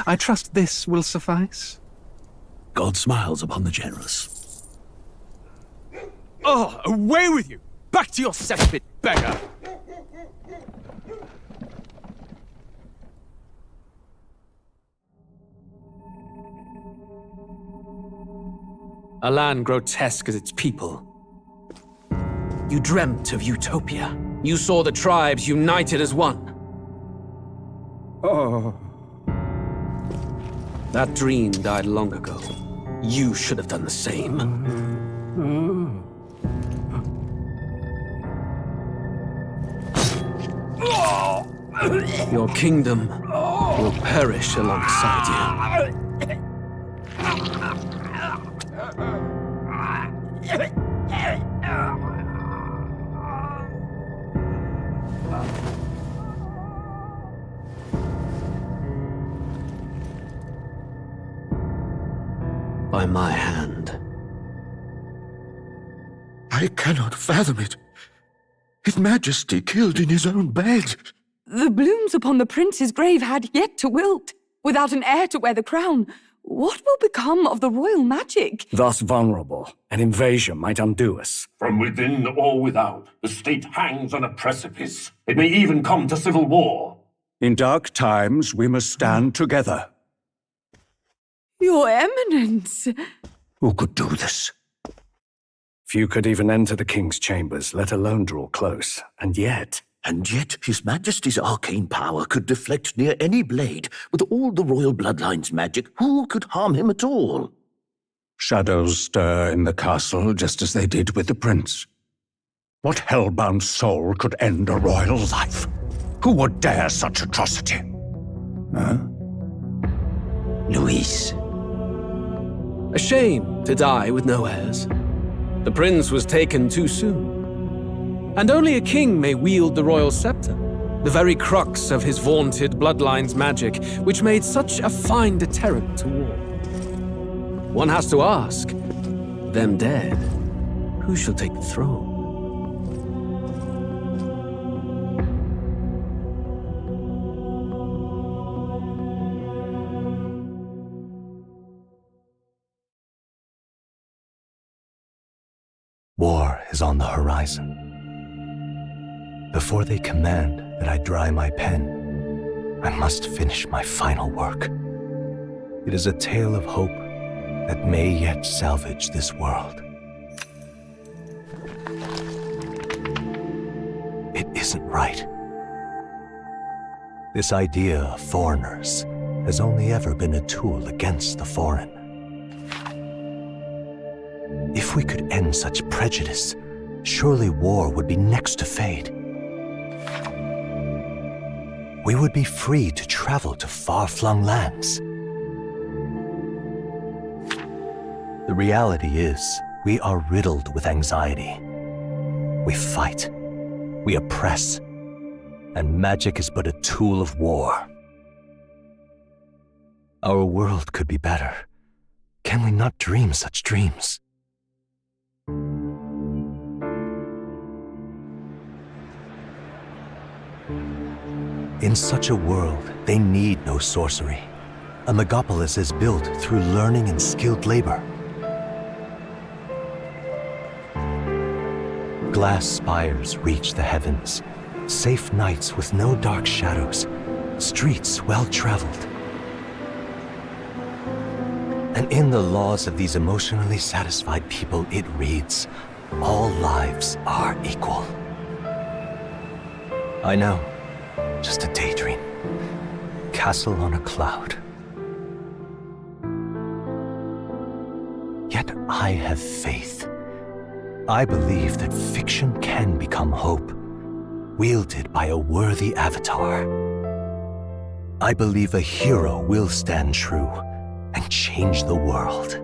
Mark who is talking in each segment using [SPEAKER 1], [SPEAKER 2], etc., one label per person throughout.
[SPEAKER 1] I trust this will suffice.
[SPEAKER 2] God smiles upon the generous.
[SPEAKER 3] Oh, away with you! Back to your cesspit, beggar! A land grotesque as its people. You dreamt of utopia. You saw the tribes united as one.
[SPEAKER 1] Oh.
[SPEAKER 3] That dream died long ago. You should have done the same. Your kingdom will perish alongside you. By my hand.
[SPEAKER 2] I cannot fathom it. His Majesty killed in his own bed.
[SPEAKER 4] The blooms upon the prince's grave had yet to wilt. Without an heir to wear the crown, what will become of the royal magic?
[SPEAKER 5] Thus vulnerable, an invasion might undo us.
[SPEAKER 6] From within or without, the state hangs on a precipice. It may even come to civil war.
[SPEAKER 5] In dark times, we must stand together.
[SPEAKER 4] Your Eminence!
[SPEAKER 5] Who could do this? Few could even enter the king's chambers, let alone draw close. And yet
[SPEAKER 2] His Majesty's arcane power could deflect near any blade. With all the royal bloodline's magic, who could harm him at all?
[SPEAKER 5] shadows stir in the castle just as they did with the prince. What hellbound soul could end a royal life? Who would dare such atrocity? Huh?
[SPEAKER 2] Luis.
[SPEAKER 3] A shame to die with no heirs. The prince was taken too soon. And only a king may wield the royal scepter, the very crux of his vaunted bloodline's magic, which made such a fine deterrent to war. One has to ask, them dead, who shall take the throne?
[SPEAKER 7] War is on the horizon. Before they command that I dry my pen, I must finish my final work. It is a tale of hope that may yet salvage this world. It isn't right. This idea of foreigners has only ever been a tool against the foreign. If we could end such prejudice, surely war would be next to fade. We would be free to travel to far-flung lands. The reality is, we are riddled with anxiety. We fight, we oppress, and magic is but a tool of war. Our world could be better. Can we not dream such dreams? In such a world, they need no sorcery. A megapolis is built through learning and skilled labor. Glass spires reach the heavens, safe nights with no dark shadows, streets well-traveled. And in the laws of these emotionally satisfied people, it reads, all lives are equal. I know. Just a daydream. Castle on a cloud. Yet I have faith. I believe that fiction can become hope, wielded by a worthy avatar. I believe a hero will stand true and change the world.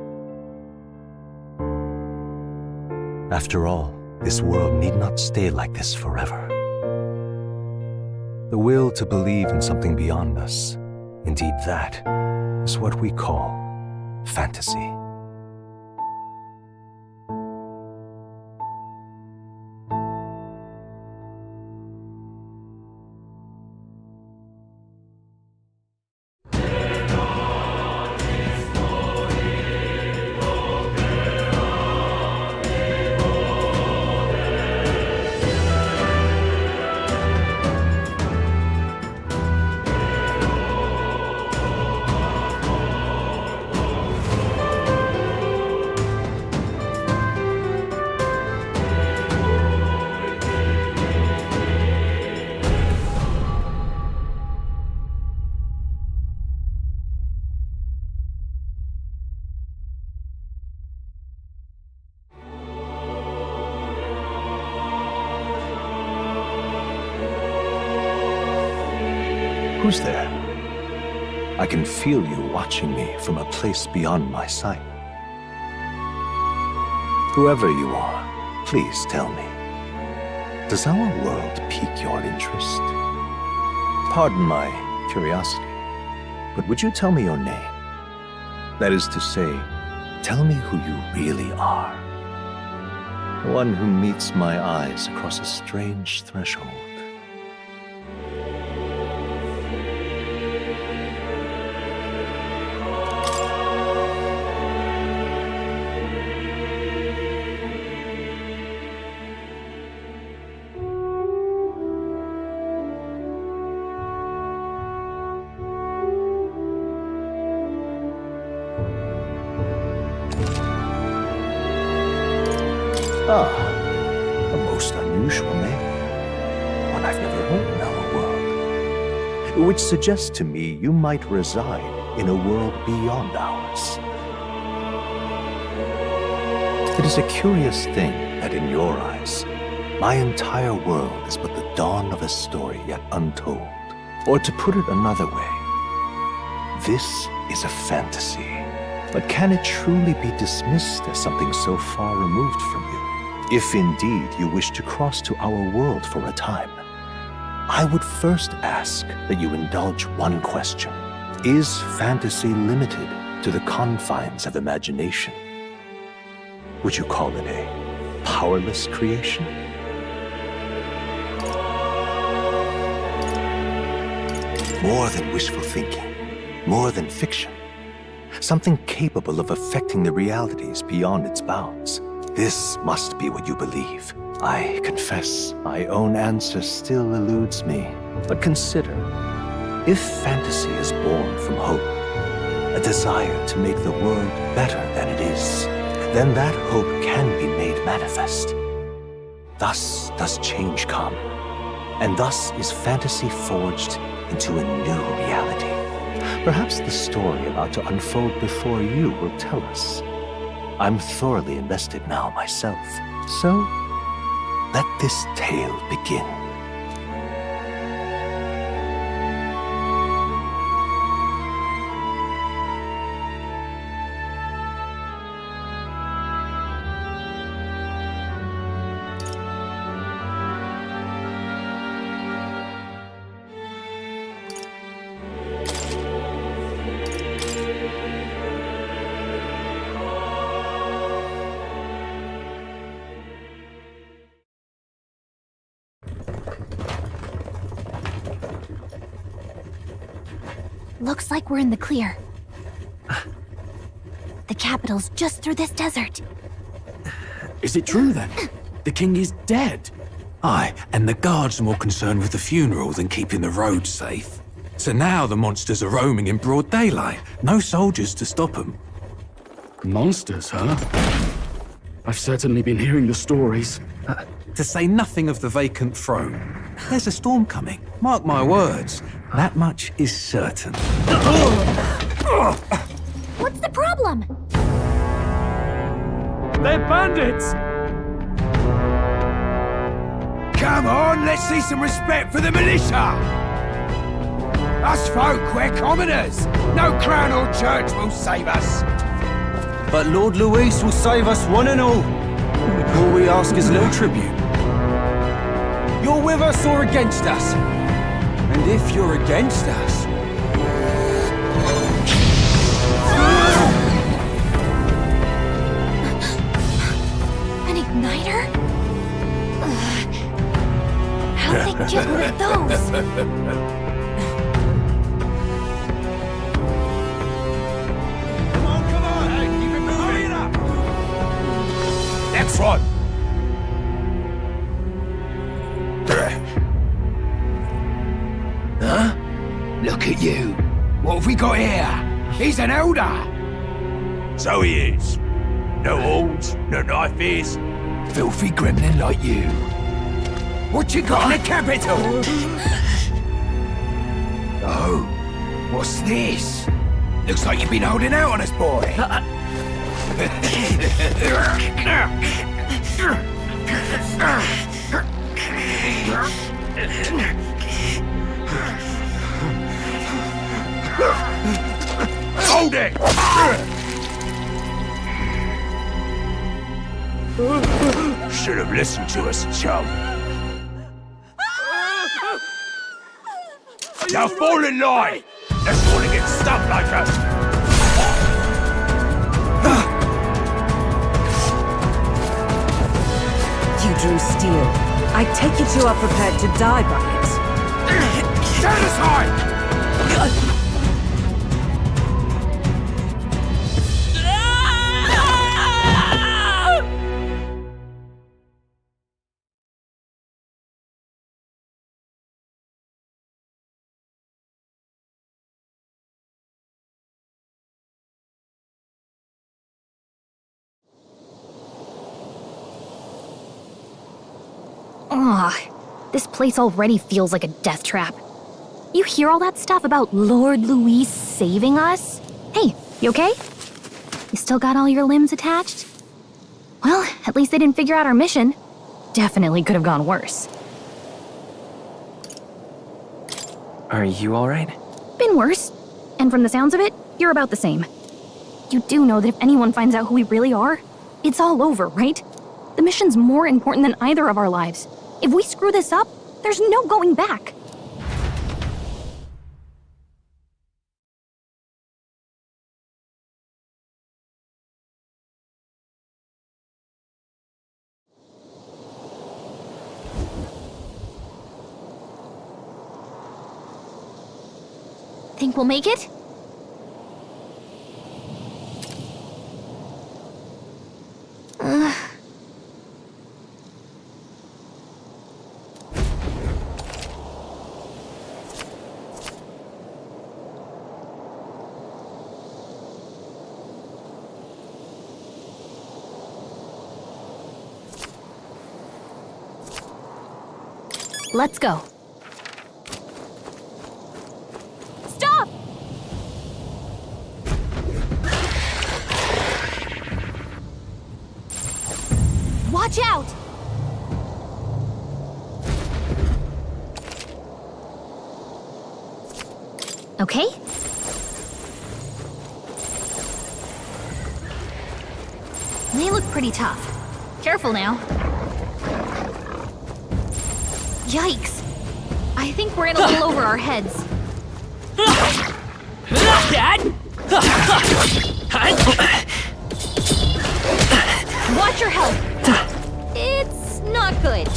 [SPEAKER 7] After all, this world need not stay like this forever. The will to believe in something beyond us, indeed that, is what we call fantasy. Who's there? I can feel you watching me from a place beyond my sight. Whoever you are, please tell me, does our world pique your interest? Pardon my curiosity, but would you tell me your name? That is to say, tell me who you really are. One who meets my eyes across a strange threshold. A most unusual name. One I've never heard in our world. Which suggests to me you might reside in a world beyond ours. It is a curious thing that in your eyes, my entire world is but the dawn of a story yet untold. Or to put it another way, this is a fantasy. But can it truly be dismissed as something so far removed from you? If indeed you wish to cross to our world for a time, I would first ask that you indulge one question. Is fantasy limited to the confines of imagination? Would you call it a powerless creation? More than wishful thinking, more than fiction. Something capable of affecting the realities beyond its bounds. This must be what you believe. I confess, my own answer still eludes me. But consider, if fantasy is born from hope, a desire to make the world better than it is, then that hope can be made manifest. Thus does change come, and thus is fantasy forged into a new reality. Perhaps the story about to unfold before you will tell us. I'm thoroughly invested now myself, so let this tale begin.
[SPEAKER 8] Looks like we're in the clear. The capital's just through this desert.
[SPEAKER 1] Is it true then? The king is dead? Aye, and the guards are more concerned with the funeral than keeping the roads safe. So now the monsters are roaming in broad daylight. No soldiers to stop them.
[SPEAKER 9] Monsters, huh? I've certainly been hearing the stories.
[SPEAKER 1] To say nothing of the vacant throne. There's a storm coming, mark my words. That much is certain.
[SPEAKER 8] What's the problem?
[SPEAKER 9] They're bandits!
[SPEAKER 10] Come on, let's see some respect for the militia! Us folk, we're commoners. No crown or church will save us.
[SPEAKER 11] But Lord Luis will save us one and all.
[SPEAKER 10] All we ask is a little tribute. You're with us or against us? And if you're against us...
[SPEAKER 8] An igniter? Ugh. How'd they get one of those?
[SPEAKER 10] Come on! Hey, keep it moving up! Next one! Huh? Look at you. What have we got here? He's an elder. So he is. No horns, no knife ears. Filthy gremlin like you. What you got in the capital? Oh, what's this? Looks like you've been holding out on us, boy. Hold it! Should have listened to us, chum. Now fall in line! Let's want to get stuck like us!
[SPEAKER 11] You drew steel. I take it you are prepared to die by it.
[SPEAKER 10] Stand aside!
[SPEAKER 8] Ugh, this place already feels like a death trap. You hear all that stuff about Lord Louis saving us? Hey, you okay? You still got all your limbs attached? Well, at least they didn't figure out our mission. Definitely could have gone worse.
[SPEAKER 12] Are you alright?
[SPEAKER 8] Been worse. And from the sounds of it, you're about the same. You do know that if anyone finds out who we really are, it's all over, right? The mission's more important than either of our lives. If we screw this up, there's no going back. Think we'll make it? Let's go. Stop! Watch out! Okay? They look pretty tough. Careful now. Yikes! I think we're in a little over our heads. Watch your health! It's not good.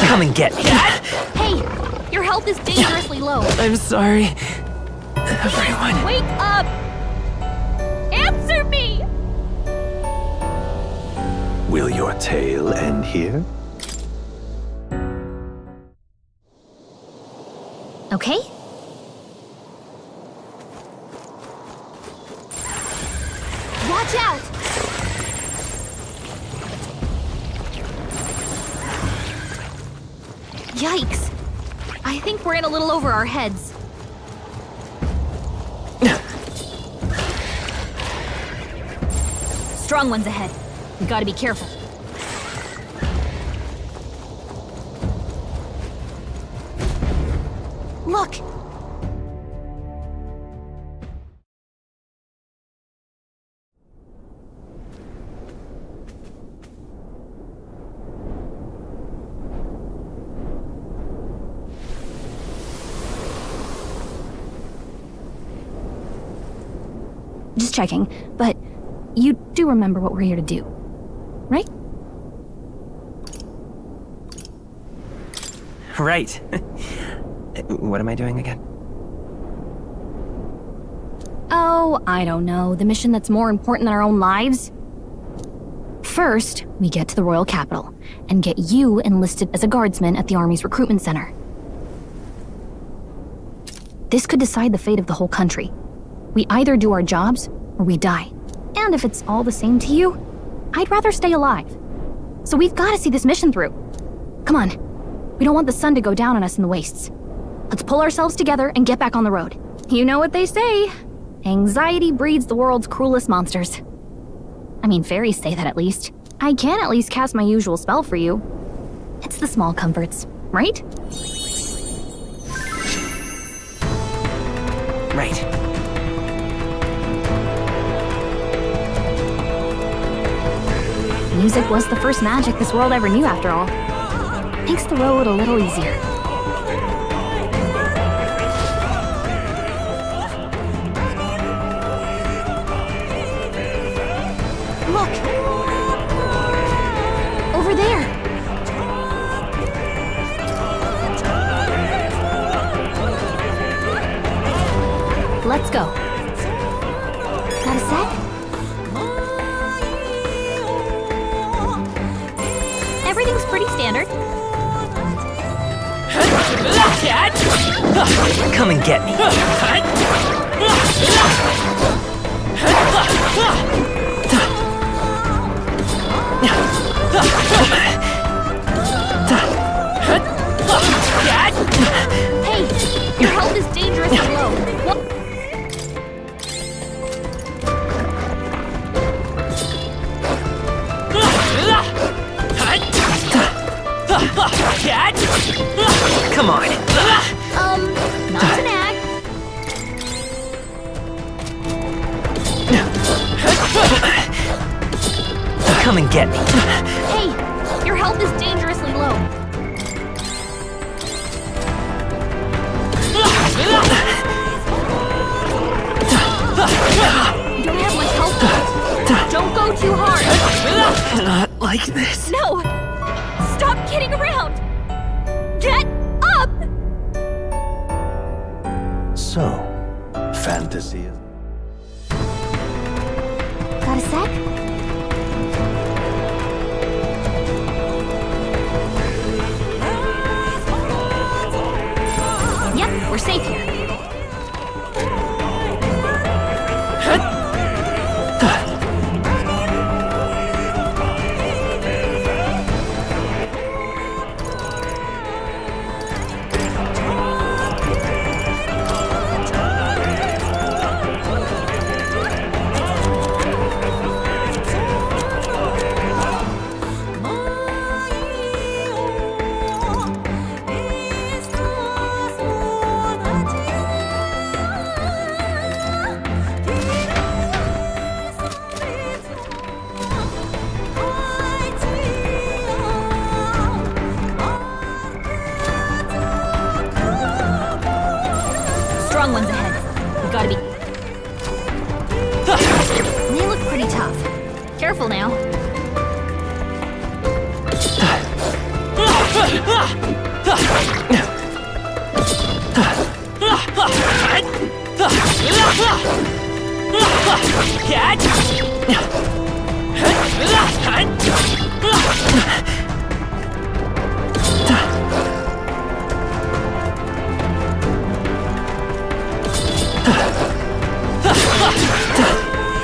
[SPEAKER 12] Come and get me.
[SPEAKER 8] Hey, your health is dangerously low.
[SPEAKER 12] I'm sorry. Everyone.
[SPEAKER 8] Wake up! Answer me!
[SPEAKER 7] Will your tale end here?
[SPEAKER 8] Okay? Watch out! Yikes. I think we're in a little over our heads. Strong ones ahead. We gotta be careful. Look! Just checking, but you do remember what we're here to do, right?
[SPEAKER 12] Right. What am I doing again?
[SPEAKER 8] Oh, I don't know. The mission that's more important than our own lives? First, we get to the royal capital and get you enlisted as a guardsman at the army's recruitment center. This could decide the fate of the whole country. We either do our jobs or we die. And if it's all the same to you, I'd rather stay alive. So we've got to see this mission through. Come on. We don't want the sun to go down on us in the wastes. Let's pull ourselves together and get back on the road. You know what they say. Anxiety breeds the world's cruelest monsters. I mean, fairies say that at least. I can at least cast my usual spell for you. It's the small comforts, right?
[SPEAKER 12] Right.
[SPEAKER 8] Music was the first magic this world ever knew, after all. Makes the road a little easier. Look! Over there! Let's go. Got a sec? Everything's pretty standard.
[SPEAKER 12] Come and get me.
[SPEAKER 8] Hey, your health is dangerously low. What?
[SPEAKER 12] Come on.
[SPEAKER 8] Not to nag.
[SPEAKER 12] Come and get me.
[SPEAKER 8] Hey, your health is dangerously low. You don't have much health left. Don't go too hard.
[SPEAKER 12] Not like this.
[SPEAKER 8] No! Stop kidding around! Get up!
[SPEAKER 7] So, fantasy is...
[SPEAKER 8] Got a sec? Yep, we're safe here. Strong ones ahead. We gotta be... They look pretty tough. Careful now.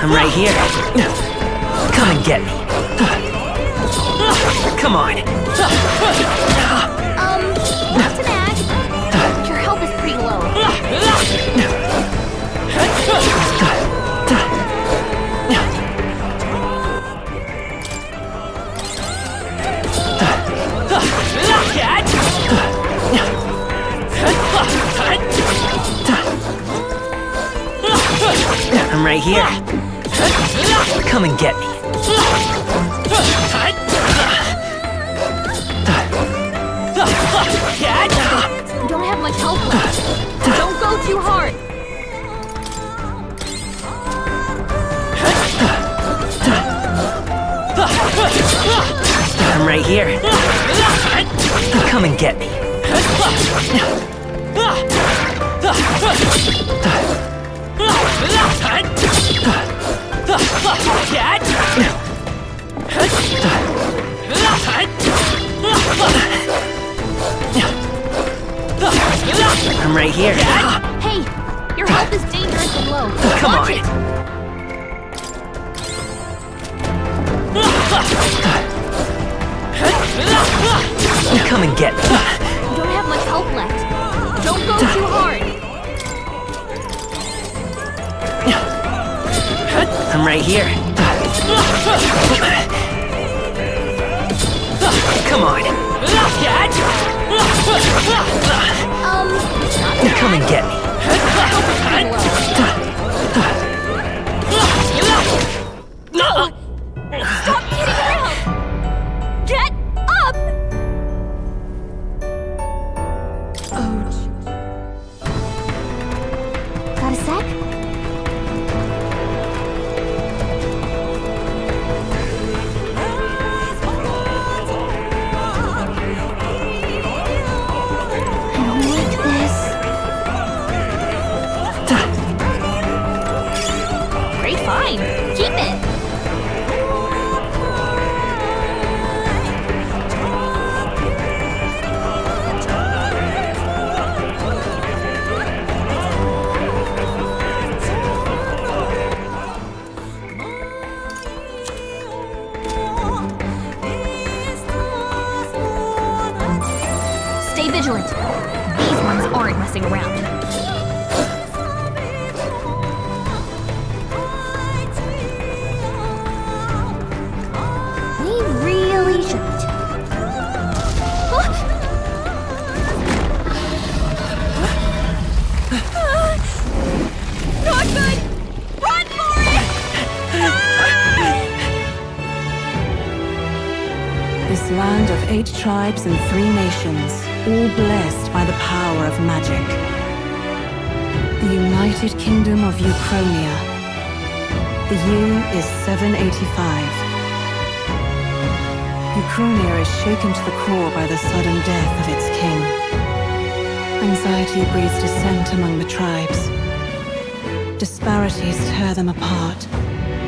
[SPEAKER 12] I'm right here. Come and get me. Come on. I'm right here. Come and get me.
[SPEAKER 8] You don't have much health left. Don't go too hard.
[SPEAKER 12] I'm right here. Come and get me. I'm right here.
[SPEAKER 8] Hey, your health is dangerously low.
[SPEAKER 12] Come
[SPEAKER 8] Watch
[SPEAKER 12] on.
[SPEAKER 8] it.
[SPEAKER 12] Come and get me.
[SPEAKER 8] You don't have much health left. Don't go too hard.
[SPEAKER 12] I'm right here. Come on. Come and get me.
[SPEAKER 8] No! Stop kidding around! Get up! Oh. Got a sec? I don't like this. Great find. Keep it. Stay vigilant. These ones aren't messing around. We really shouldn't. Not good! Run for it!
[SPEAKER 11] This land of 8 tribes and 3 nations, all blessed by the power of magic. The United Kingdom of Uchronia. The year is 785. Uchronia is shaken to the core by the sudden death of its king. Anxiety breeds dissent among the tribes. Disparities tear them apart,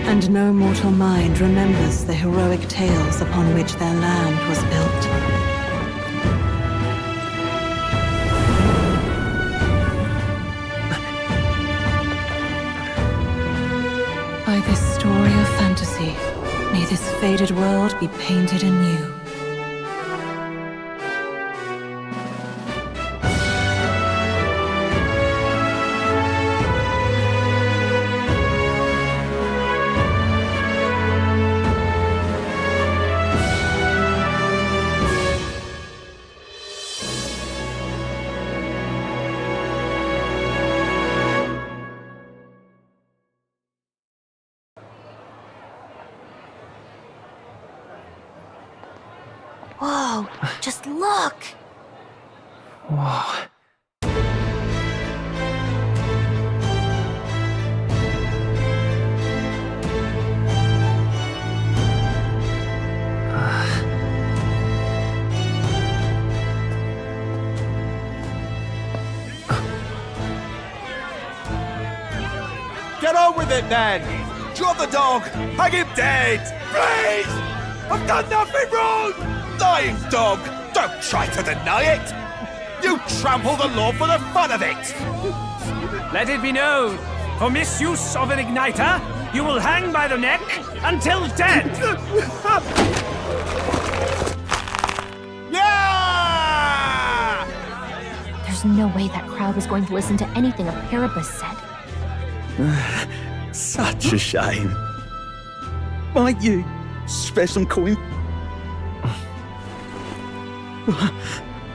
[SPEAKER 11] and no mortal mind remembers the heroic tales upon which their land was built. By this story of fantasy, may this faded world be painted anew.
[SPEAKER 8] Whoa, just look!
[SPEAKER 12] Whoa.
[SPEAKER 10] Get on with it, then! Drop the dog! Hang him dead! Please! I've done nothing wrong! Lying dog! Don't try to deny it! You trample the law for the fun of it!
[SPEAKER 13] Let it be known, for misuse of an igniter, you will hang by the neck until dead!
[SPEAKER 10] Yeah!
[SPEAKER 8] There's no way that crowd was going to listen to anything a Paribus said.
[SPEAKER 2] Such a shame. Might you spare some coin?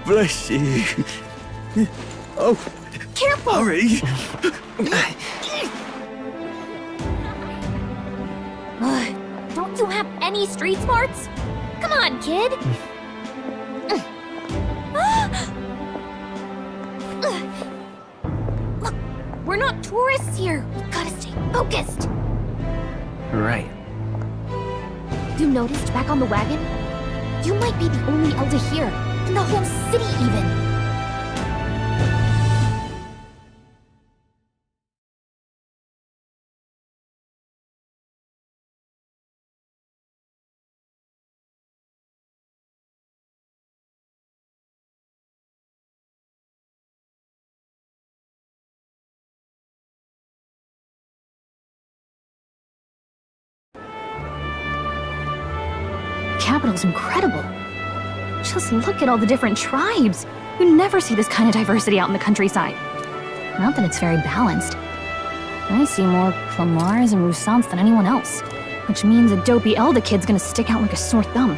[SPEAKER 2] Bless you. Oh,
[SPEAKER 8] careful!
[SPEAKER 2] Hurry.
[SPEAKER 8] You have any street smarts? Come on, kid. Look, we're not tourists here. We've gotta stay focused.
[SPEAKER 12] Right.
[SPEAKER 8] You noticed back on the wagon? You might be the only elder here, in the whole city even. Capital's incredible. Just look at all the different tribes. You never see this kind of diversity out in the countryside. Not that it's very balanced. I see more Clamars and Roussants than anyone else, which means a dopey Elda kid's gonna stick out like a sore thumb.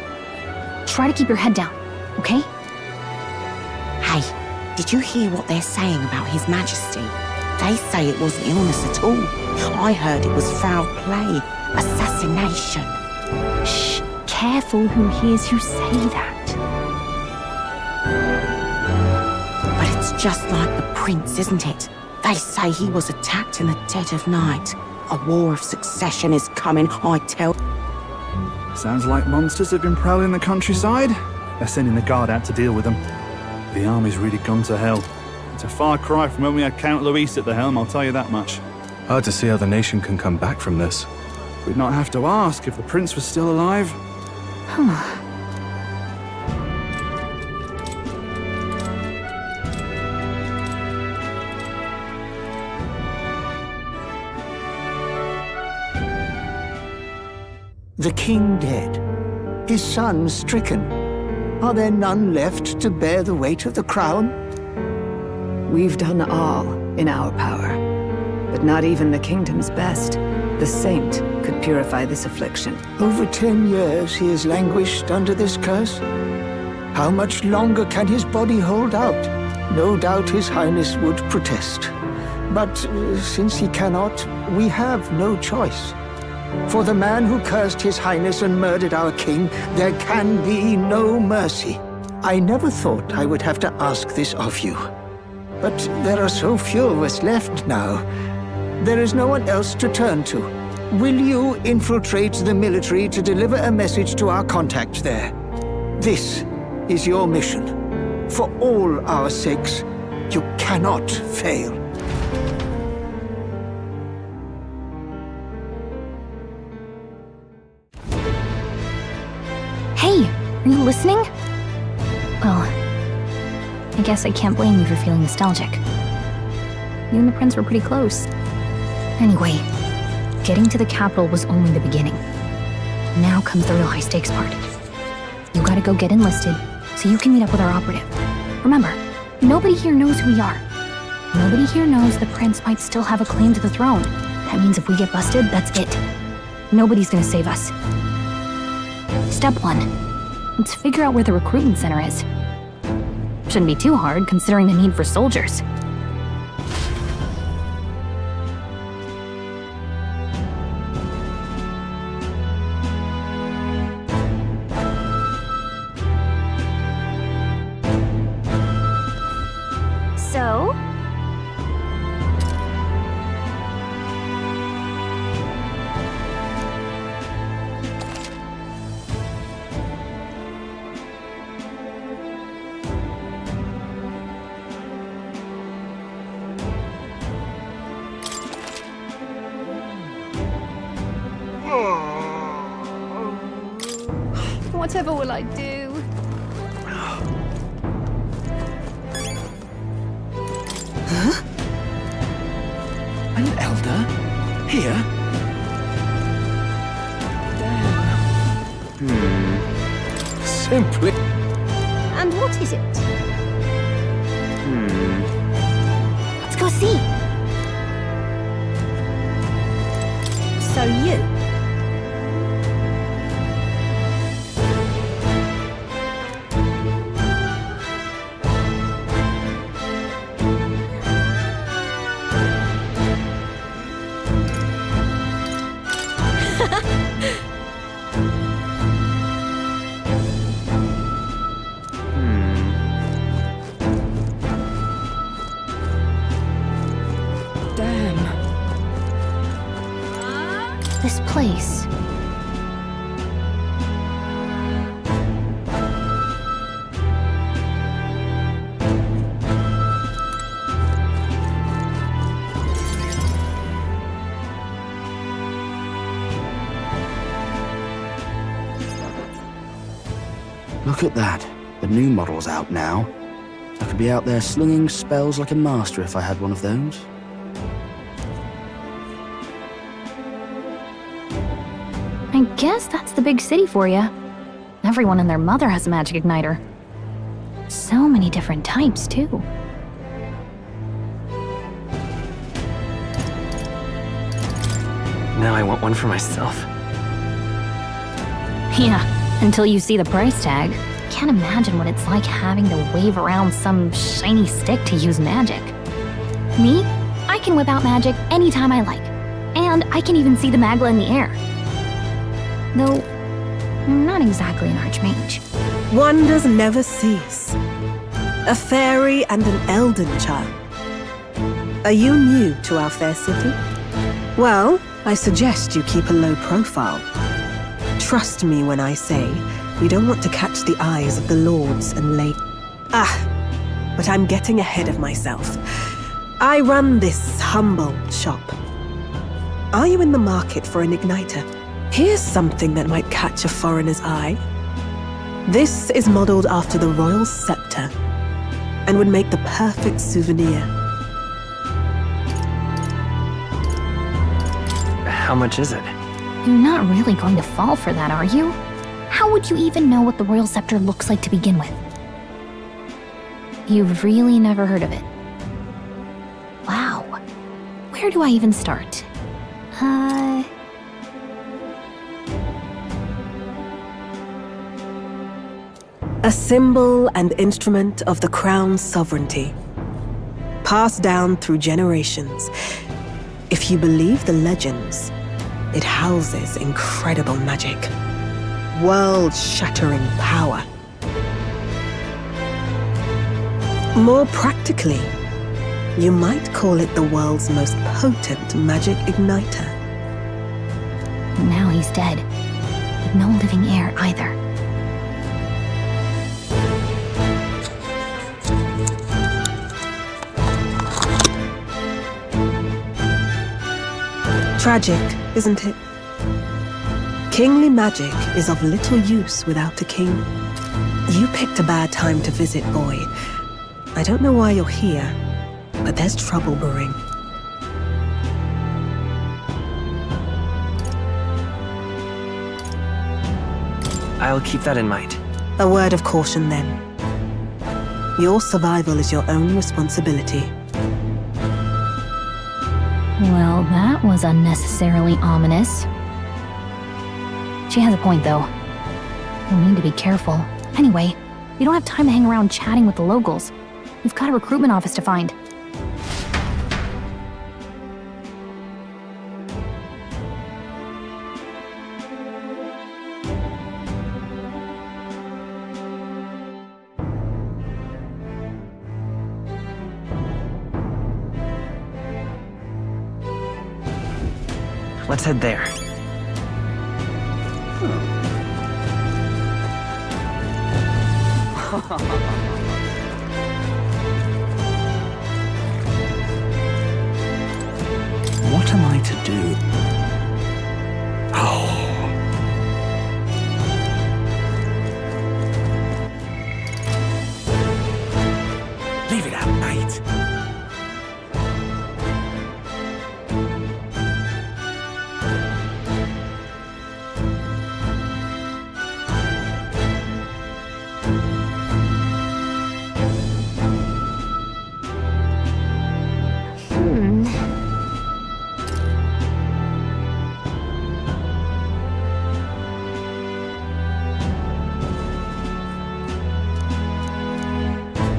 [SPEAKER 8] Try to keep your head down, okay?
[SPEAKER 14] Hey, did you hear what they're saying about His Majesty? They say it wasn't illness at all. I heard it was foul play, assassination.
[SPEAKER 8] Shh. Careful who hears you say that.
[SPEAKER 14] But it's just like the prince, isn't it? They say he was attacked in the dead of night. A war of succession is coming, I tell.
[SPEAKER 15] Sounds like monsters have been prowling the countryside. They're sending the guard out to deal with them. The army's really gone to hell. It's a far cry from when we had Count Luis at the helm, I'll tell you that much.
[SPEAKER 7] Hard to see how the nation can come back from this.
[SPEAKER 15] We'd not have to ask if the prince was still alive.
[SPEAKER 2] The king dead, his son stricken. Are there none left to bear the weight of the crown?
[SPEAKER 11] We've done all in our power, but not even the kingdom's best, the saint, could purify this affliction.
[SPEAKER 2] Over 10 years he has languished under this curse. How much longer can his body hold out? No doubt his highness would protest. But since he cannot, we have no choice. For the man who cursed his highness and murdered our king, there can be no mercy. I never thought I would have to ask this of you. But there are so few of us left now. There is no one else to turn to. Will you infiltrate the military to deliver a message to our contact there? This is your mission. For all our sakes, you cannot fail.
[SPEAKER 8] Hey, are you listening? Well, I guess I can't blame you for feeling nostalgic. You and the prince were pretty close. Anyway, getting to the capital was only the beginning. Now comes the real high-stakes part. You gotta go get enlisted, so you can meet up with our operative. Remember, nobody here knows who we are. Nobody here knows the prince might still have a claim to the throne. That means if we get busted, that's it. Nobody's gonna save us. Step 1. Let's figure out where the recruitment center is. Shouldn't be too hard, considering the need for soldiers. So?
[SPEAKER 4] Whatever will I do?
[SPEAKER 1] Huh? An elder? Here?
[SPEAKER 3] Simply.
[SPEAKER 8] And what is it? Let's go see.
[SPEAKER 11] So you?
[SPEAKER 8] place.
[SPEAKER 9] Look at that. The new model's out now. I could be out there slinging spells like a master if I had one of those.
[SPEAKER 8] I guess that's the big city for you. Everyone and their mother has a magic igniter. So many different types, too.
[SPEAKER 12] Now I want one for myself.
[SPEAKER 8] Yeah, until you see the price tag. Can't imagine what it's like having to wave around some shiny stick to use magic. Me? I can whip out magic anytime I like. And I can even see the Magla in the air. Though, I'm not exactly an archmage.
[SPEAKER 11] Wonders never cease. A fairy and an elden child. Are you new to our fair city? Well, I suggest you keep a low profile. Trust me when I say you don't want to catch the eyes of the lords and ladies. But I'm getting ahead of myself. I run this humble shop. Are you in the market for an igniter? Here's something that might catch a foreigner's eye. This is modeled after the royal scepter and would make the perfect souvenir.
[SPEAKER 12] How much is it?
[SPEAKER 8] You're not really going to fall for that, are you? How would you even know what the royal scepter looks like to begin with? You've really never heard of it. Wow. Where do I even start?
[SPEAKER 11] A symbol and instrument of the crown's sovereignty, passed down through generations. If you believe the legends, it houses incredible magic, world-shattering power. More practically, you might call it the world's most potent magic igniter.
[SPEAKER 8] Now he's dead, with no living heir either.
[SPEAKER 11] Tragic, isn't it? Kingly magic is of little use without a king. You picked a bad time to visit, boy. I don't know why you're here, but there's trouble brewing.
[SPEAKER 12] I'll keep that in mind.
[SPEAKER 11] A word of caution, then. Your survival is your own responsibility.
[SPEAKER 8] Well, that was unnecessarily ominous. She has a point, though. We'll need to be careful. Anyway, we don't have time to hang around chatting with the locals. We've got a recruitment office to find.
[SPEAKER 12] Let's head there.
[SPEAKER 9] What am I to do? Oh. Leave it out, mate.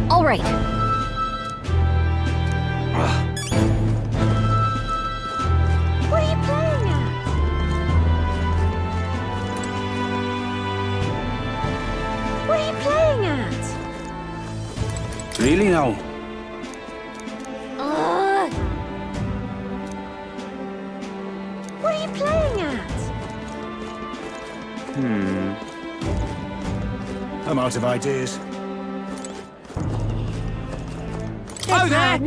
[SPEAKER 8] All right.
[SPEAKER 16] What are you playing at? What are you playing at?
[SPEAKER 9] Really now?
[SPEAKER 16] What are you playing at?
[SPEAKER 10] I'm out of ideas.
[SPEAKER 16] Oh, there!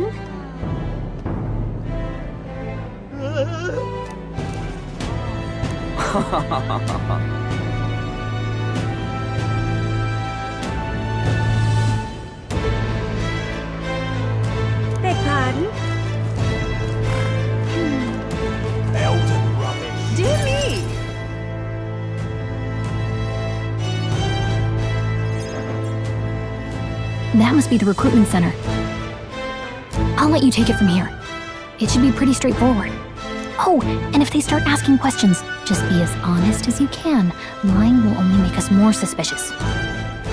[SPEAKER 16] Beg pardon?
[SPEAKER 10] Elden rubbish.
[SPEAKER 16] Dear me!
[SPEAKER 8] That must be the recruitment center. I'll let you take it from here. It should be pretty straightforward. Oh, and if they start asking questions, just be as honest as you can. Lying will only make us more suspicious.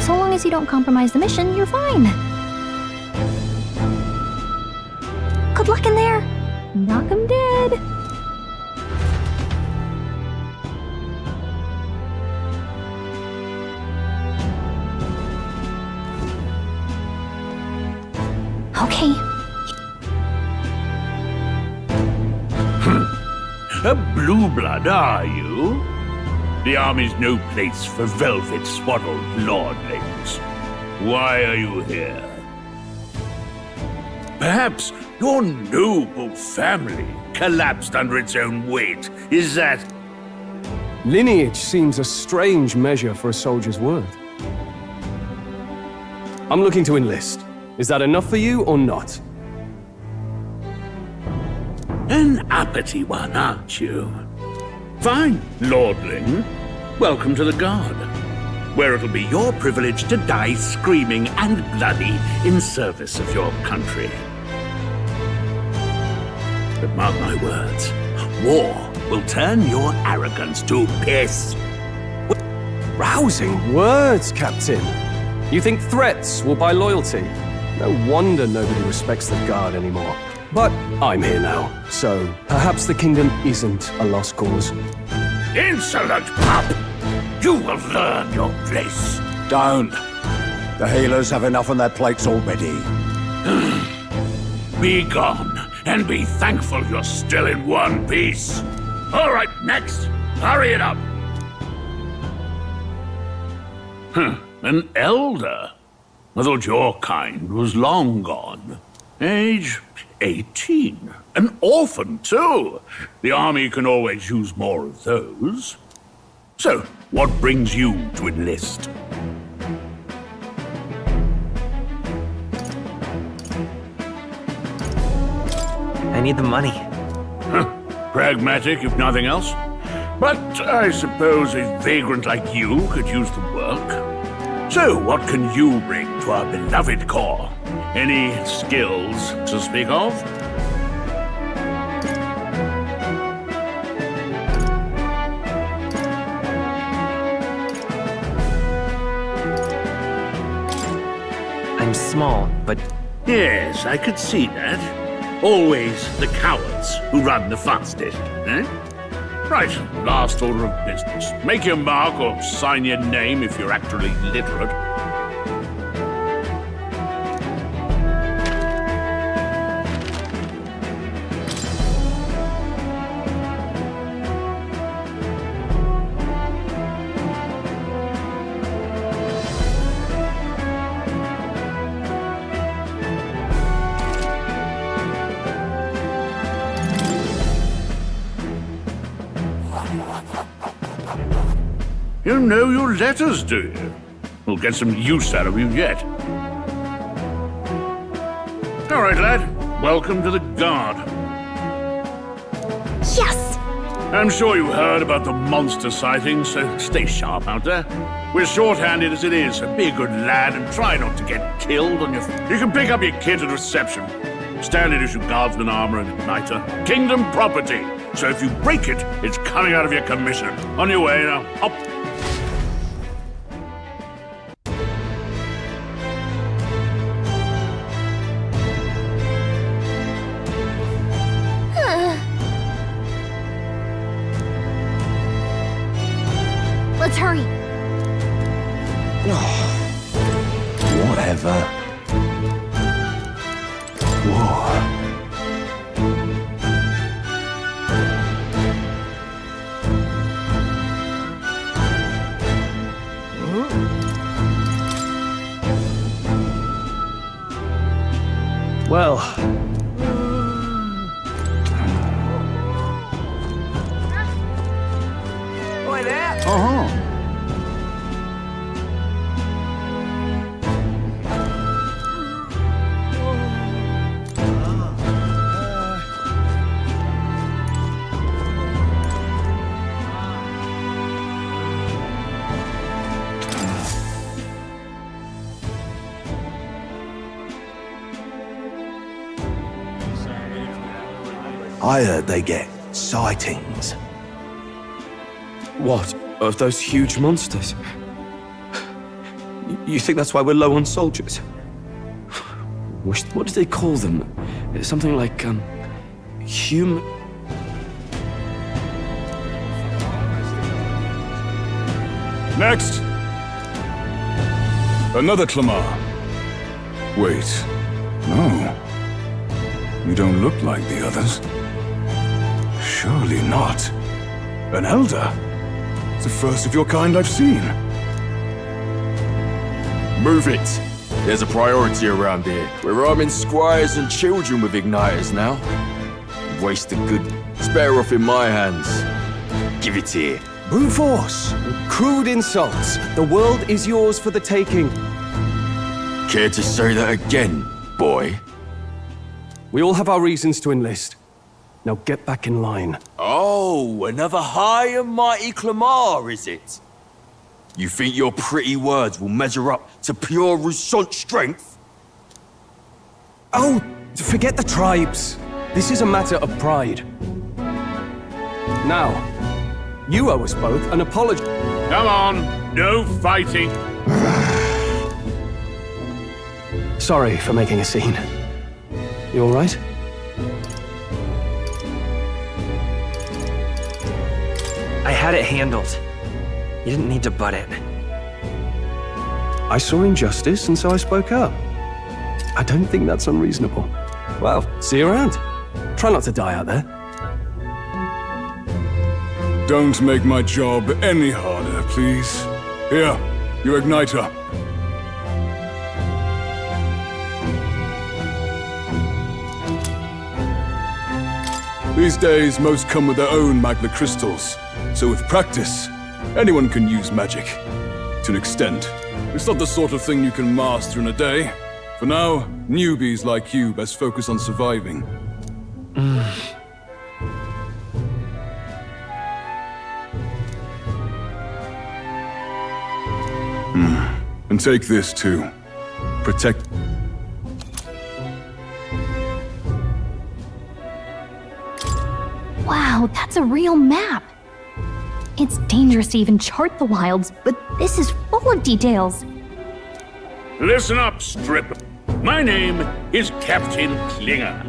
[SPEAKER 8] So long as you don't compromise the mission, you're fine. Good luck in there. Knock 'em dead. Okay.
[SPEAKER 10] A blue blood, are you? The army's no place for velvet-swaddled lordlings. Why are you here? Perhaps your noble family collapsed under its own weight. Is that...
[SPEAKER 3] Lineage seems a strange measure for a soldier's worth. I'm looking to enlist. Is that enough for you or not?
[SPEAKER 10] An uppity one, aren't you? Fine, lordling. Welcome to the Guard, where it'll be your privilege to die screaming and bloody in service of your country. But mark my words, war will turn your arrogance to piss.
[SPEAKER 3] Rousing words, Captain. You think threats will buy loyalty? No wonder nobody respects the Guard anymore. But I'm here now, so perhaps the kingdom isn't a lost cause.
[SPEAKER 10] Insolent pup! You will learn your place.
[SPEAKER 5] Don't. The healers have enough on their plates already.
[SPEAKER 10] Be gone, and be thankful you're still in one piece. All right, next. Hurry it up. An elder? I thought your kind was long gone. Age 18. An orphan, too. The army can always use more of those. So, what brings you to enlist?
[SPEAKER 12] I need the money.
[SPEAKER 10] Pragmatic, if nothing else. But I suppose a vagrant like you could use the work. So, what can you bring to our beloved corps? Any skills to speak of?
[SPEAKER 12] I'm small, but...
[SPEAKER 10] Yes, I could see that. Always the cowards who run the fastest, eh? Right, last order of business. Make your mark or sign your name if you're actually literate. You know your letters, do you? We'll get some use out of you yet. All right, lad. Welcome to the Guard.
[SPEAKER 8] Yes!
[SPEAKER 10] I'm sure you heard about the monster sightings, so stay sharp out there. We're short-handed as it is, so be a good lad and try not to get killed on your... You can pick up your kit at reception. Standard issue guardsman armor and igniter. Kingdom property. So if you break it, it's coming out of your commission. On your way now. Up.
[SPEAKER 8] Let's hurry.
[SPEAKER 5] Whatever. Whoa.
[SPEAKER 3] Well...
[SPEAKER 13] Boy there!
[SPEAKER 2] Uh-huh.
[SPEAKER 10] I heard they get sightings.
[SPEAKER 17] What? Of those huge monsters? You think that's why we're low on soldiers? What did they call them? Something like, human...
[SPEAKER 18] Next! Another Clamar. Wait, no. You don't look like the others. Surely not. An elder? It's the first of your kind I've seen.
[SPEAKER 19] Move it. There's a priority around here. We're arming squires and children with igniters now. Waste the good. Spare off in my hands. Give it here.
[SPEAKER 17] Brute force! Crude insults! The world is yours for the taking.
[SPEAKER 19] Care to say that again, boy?
[SPEAKER 17] We all have our reasons to enlist. Now get back in line.
[SPEAKER 19] Oh, another high and mighty Clamar, is it? You think your pretty words will measure up to pure Roussant strength?
[SPEAKER 17] Oh, forget the tribes. This is a matter of pride. Now, you owe us both an apology.
[SPEAKER 6] Come on, no fighting.
[SPEAKER 17] Sorry for making a scene. You all right?
[SPEAKER 12] I had it handled. You didn't need to butt in.
[SPEAKER 17] I saw injustice, and so I spoke up. I don't think that's unreasonable. Well, see you around. Try not to die out there.
[SPEAKER 18] Don't make my job any harder, please. Here, your igniter. These days, most come with their own magna crystals. So with practice, anyone can use magic. To an extent. It's not the sort of thing you can master in a day. For now, newbies like you best focus on surviving. And take this too. Protect...
[SPEAKER 8] Wow, that's a real map. It's dangerous to even chart the wilds, but this is full of details.
[SPEAKER 6] Listen up, stripper. My name is Captain Klinger.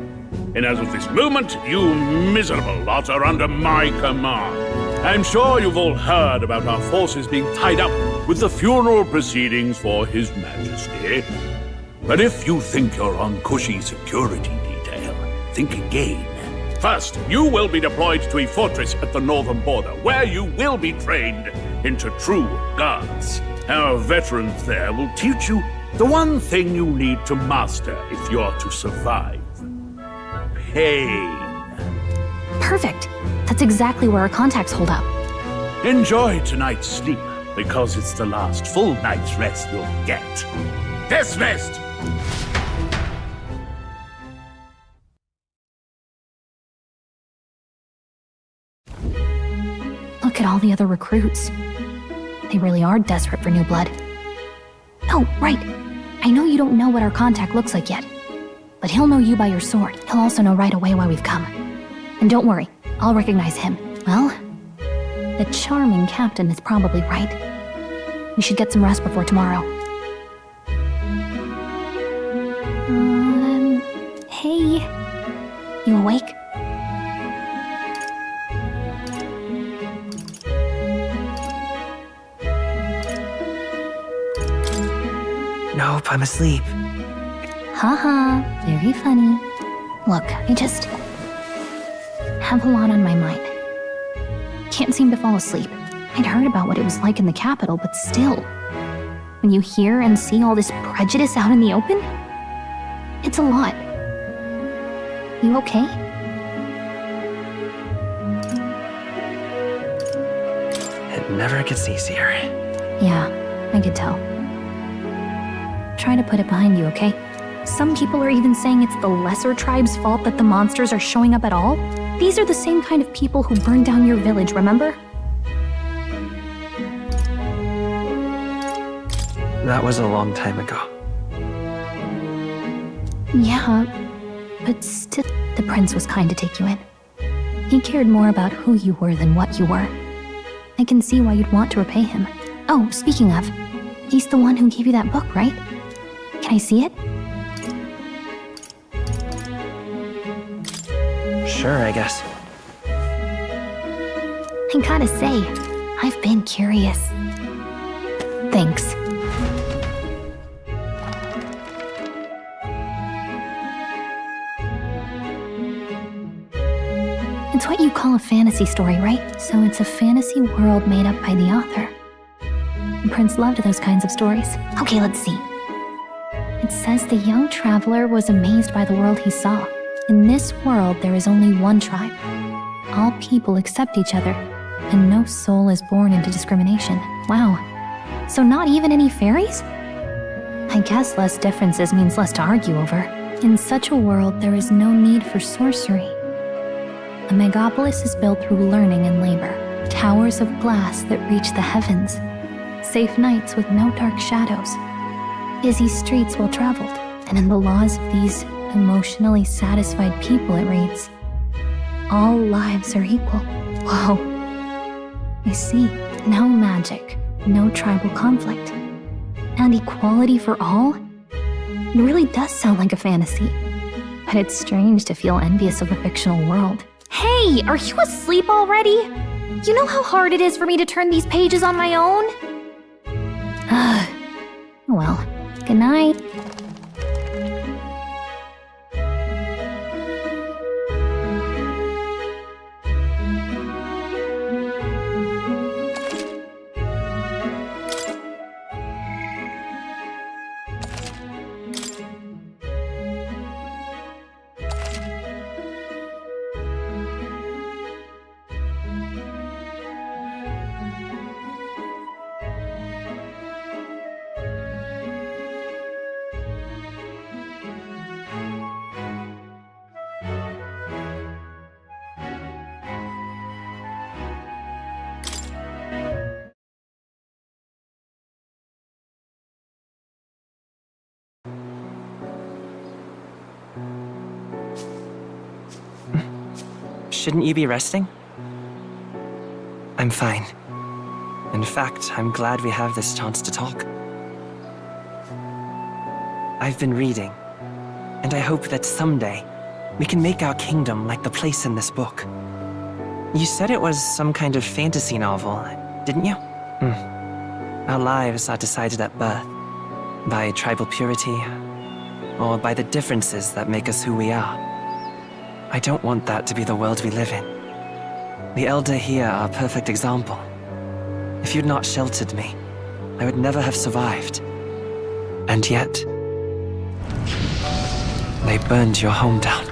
[SPEAKER 6] And as of this moment, you miserable lot are under my command. I'm sure you've all heard about our forces being tied up with the funeral proceedings for His Majesty. But if you think you're on cushy security detail, think again. First, you will be deployed to a fortress at the northern border, where you will be trained into true guards. Our veterans there will teach you the one thing you need to master if you're to survive. Pain.
[SPEAKER 8] Perfect. That's exactly where our contacts hold up.
[SPEAKER 6] Enjoy tonight's sleep, because it's the last full night's rest you'll get. Dismissed!
[SPEAKER 8] Look at all the other recruits. They really are desperate for new blood. Oh, right. I know you don't know what our contact looks like yet, but he'll know you by your sword. He'll also know right away why we've come. And don't worry, I'll recognize him. Well, the charming captain is probably right. We should get some rest before tomorrow. Hey. You awake?
[SPEAKER 12] Nope, I'm asleep.
[SPEAKER 8] Haha, very funny. Look, I just have a lot on my mind. Can't seem to fall asleep. I'd heard about what it was like in the capital, but still. When you hear and see all this prejudice out in the open, it's a lot. You okay?
[SPEAKER 12] It never gets easier.
[SPEAKER 8] Yeah, I could tell. Try to put it behind you, okay? Some people are even saying it's the lesser tribe's fault that the monsters are showing up at all. These are the same kind of people who burned down your village, remember?
[SPEAKER 12] That was a long time ago.
[SPEAKER 8] Yeah, but still, the prince was kind to take you in. He cared more about who you were than what you were. I can see why you'd want to repay him. Oh, speaking of, he's the one who gave you that book, right? Can I see it?
[SPEAKER 12] Sure, I guess.
[SPEAKER 8] I gotta say, I've been curious. Thanks. It's what you call a fantasy story, right? So it's a fantasy world made up by the author. The prince loved those kinds of stories. Okay, let's see. It says the young traveler was amazed by the world he saw. In this world, there is only one tribe. All people accept each other, and no soul is born into discrimination. Wow. So not even any fairies? I guess less differences means less to argue over. In such a world, there is no need for sorcery. A megapolis is built through learning and labor. Towers of glass that reach the heavens. Safe nights with no dark shadows. Busy streets well traveled. And in the laws of these emotionally satisfied people, it reads, all lives are equal. Whoa. I see. No magic, no tribal conflict. And equality for all? It really does sound like a fantasy. But it's strange to feel envious of a fictional world. Hey, are you asleep already? You know how hard it is for me to turn these pages on my own? Well, good night.
[SPEAKER 12] Shouldn't you be resting? I'm fine. In fact, I'm glad we have this chance to talk. I've been reading, and I hope that someday we can make our kingdom like the place in this book. You said it was some kind of fantasy novel, didn't you? Our lives are decided at birth, by tribal purity, or by the differences that make us who we are. I don't want that to be the world we live in. The Elder here are a perfect example. If you'd not sheltered me, I would never have survived. And yet, they burned your home down.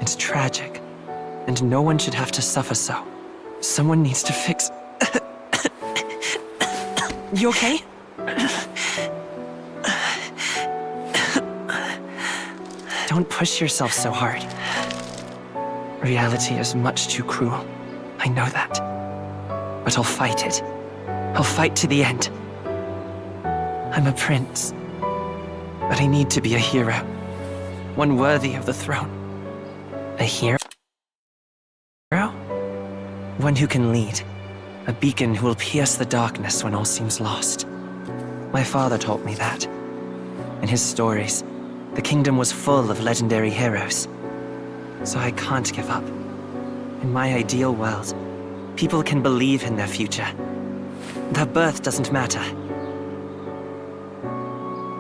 [SPEAKER 12] It's tragic, and no one should have to suffer so. Someone needs to fix... You okay? Don't push yourself so hard. Reality is much too cruel. I know that. But I'll fight it. I'll fight to the end. I'm a prince. But I need to be a hero. One worthy of the throne. A hero? One who can lead. A beacon who will pierce the darkness when all seems lost. My father taught me that. In his stories, the kingdom was full of legendary heroes. So I can't give up. In my ideal world, people can believe in their future. Their birth doesn't matter.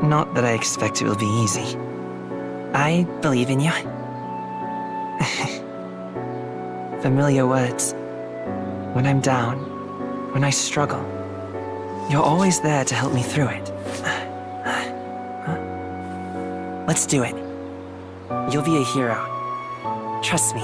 [SPEAKER 12] Not that I expect it will be easy. I believe in you. Familiar words. When I'm down, when I struggle, you're always there to help me through it. Let's do it. You'll be a hero. Trust me.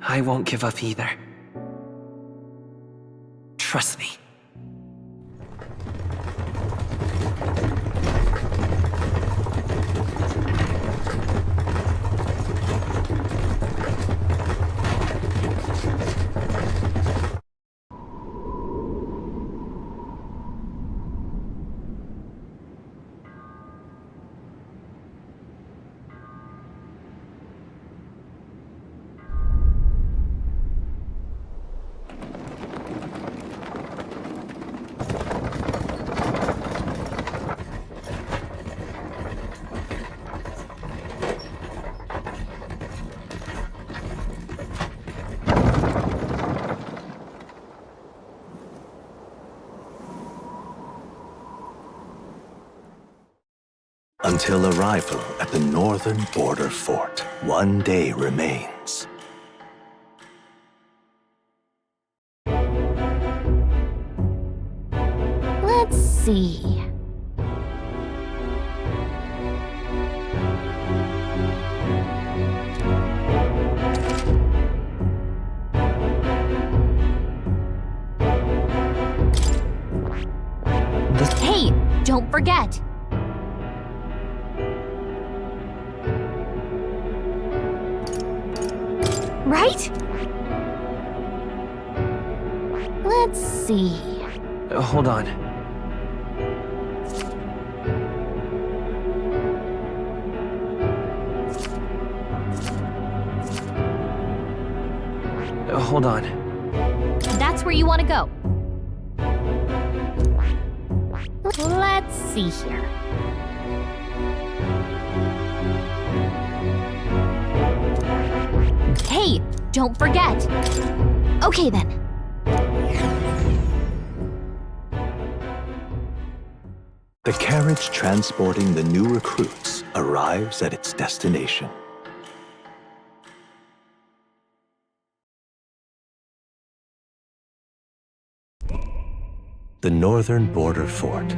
[SPEAKER 12] I won't give up either. Trust me.
[SPEAKER 7] Until arrival at the northern border fort, one day remains.
[SPEAKER 8] Let's see. Hey, don't forget. Right? Let's see.
[SPEAKER 12] Hold on. Hold on.
[SPEAKER 8] That's where you want to go. Let's see here. Hey, don't forget. Okay then.
[SPEAKER 7] The carriage transporting the new recruits arrives at its destination. The northern border fort.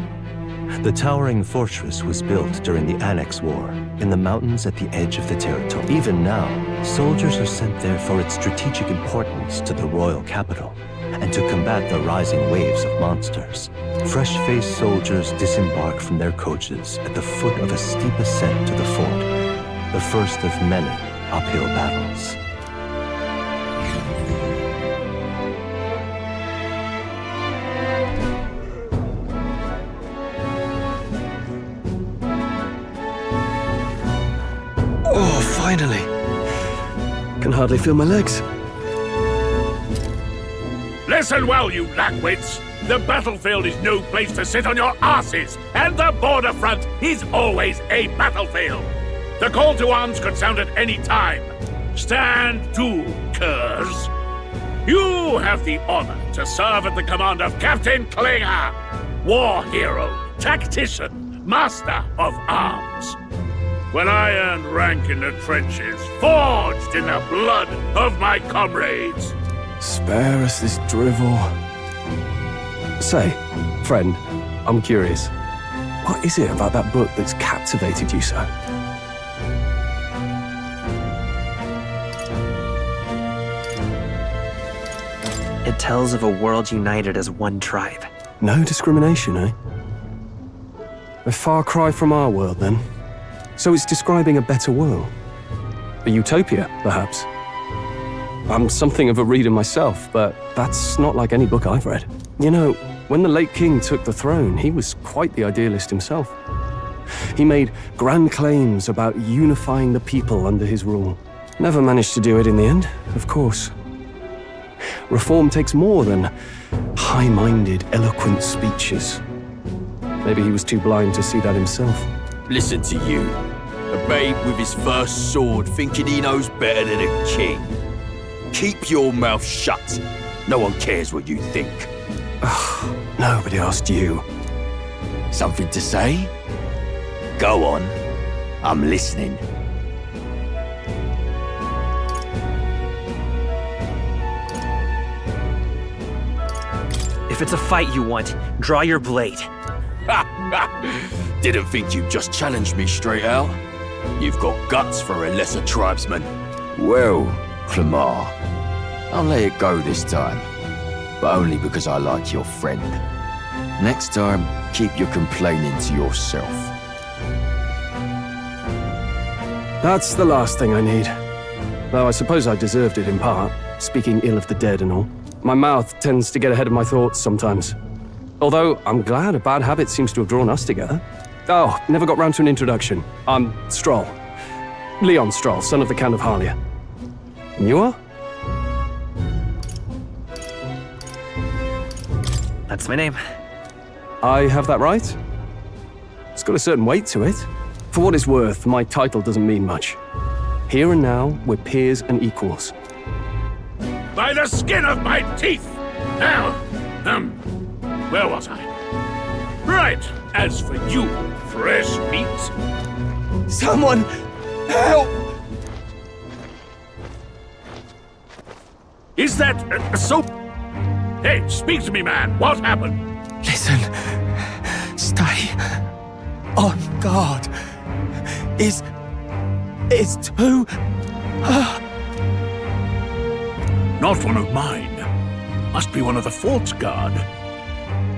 [SPEAKER 7] The towering fortress was built during the Annex War in the mountains at the edge of the territory. Even now, soldiers are sent there for its strategic importance to the royal capital and to combat the rising waves of monsters. Fresh-faced soldiers disembark from their coaches at the foot of a steep ascent to the fort, the first of many uphill battles.
[SPEAKER 17] Oh, finally. Can hardly feel my legs.
[SPEAKER 6] Listen well, you lackwits. The battlefield is no place to sit on your asses, and the border front is always a battlefield. The call to arms could sound at any time. Stand to, curs. You have the honor to serve at the command of Captain Klinger, war hero, tactician, master of arms. When I earned rank in the trenches, forged in the blood of my comrades.
[SPEAKER 17] Spare us this drivel. Say, friend, I'm curious. What is it about that book that's captivated you so?
[SPEAKER 12] It tells of a world united as one tribe.
[SPEAKER 17] No discrimination, eh? A far cry from our world, then. So it's describing a better world. A utopia, perhaps. I'm something of a reader myself, but that's not like any book I've read. You know, when the late king took the throne, he was quite the idealist himself. He made grand claims about unifying the people under his rule. Never managed to do it in the end, of course. Reform takes more than high-minded, eloquent speeches. Maybe he was too blind to see that himself.
[SPEAKER 19] Listen to you. A babe with his first sword thinking he knows better than a king. Keep your mouth shut. No one cares what you think.
[SPEAKER 17] Nobody asked you.
[SPEAKER 19] Something to say? Go on. I'm listening.
[SPEAKER 12] If it's a fight you want, draw your blade.
[SPEAKER 19] Didn't think you'd just challenge me straight out. You've got guts for a lesser tribesman. Well, Clemar, I'll let it go this time. But only because I like your friend. Next time, keep your complaining to yourself.
[SPEAKER 17] That's the last thing I need. Though I suppose I deserved it in part, speaking ill of the dead and all. My mouth tends to get ahead of my thoughts sometimes. Although, I'm glad a bad habit seems to have drawn us together. Oh, never got round to an introduction. I'm Stroll. Leon Stroll, son of the Count of Harlia. And you are?
[SPEAKER 12] That's my name.
[SPEAKER 17] I have that right? It's got a certain weight to it. For what it's worth, my title doesn't mean much. Here and now, we're peers and equals.
[SPEAKER 6] By the skin of my teeth! Now, where was I? Right, as for you, fresh meat.
[SPEAKER 10] Someone help!
[SPEAKER 6] Is that so? Hey, speak to me, man. What happened?
[SPEAKER 10] Listen. Stay on guard. It's too...
[SPEAKER 6] Not one of mine. Must be one of the fort's guard.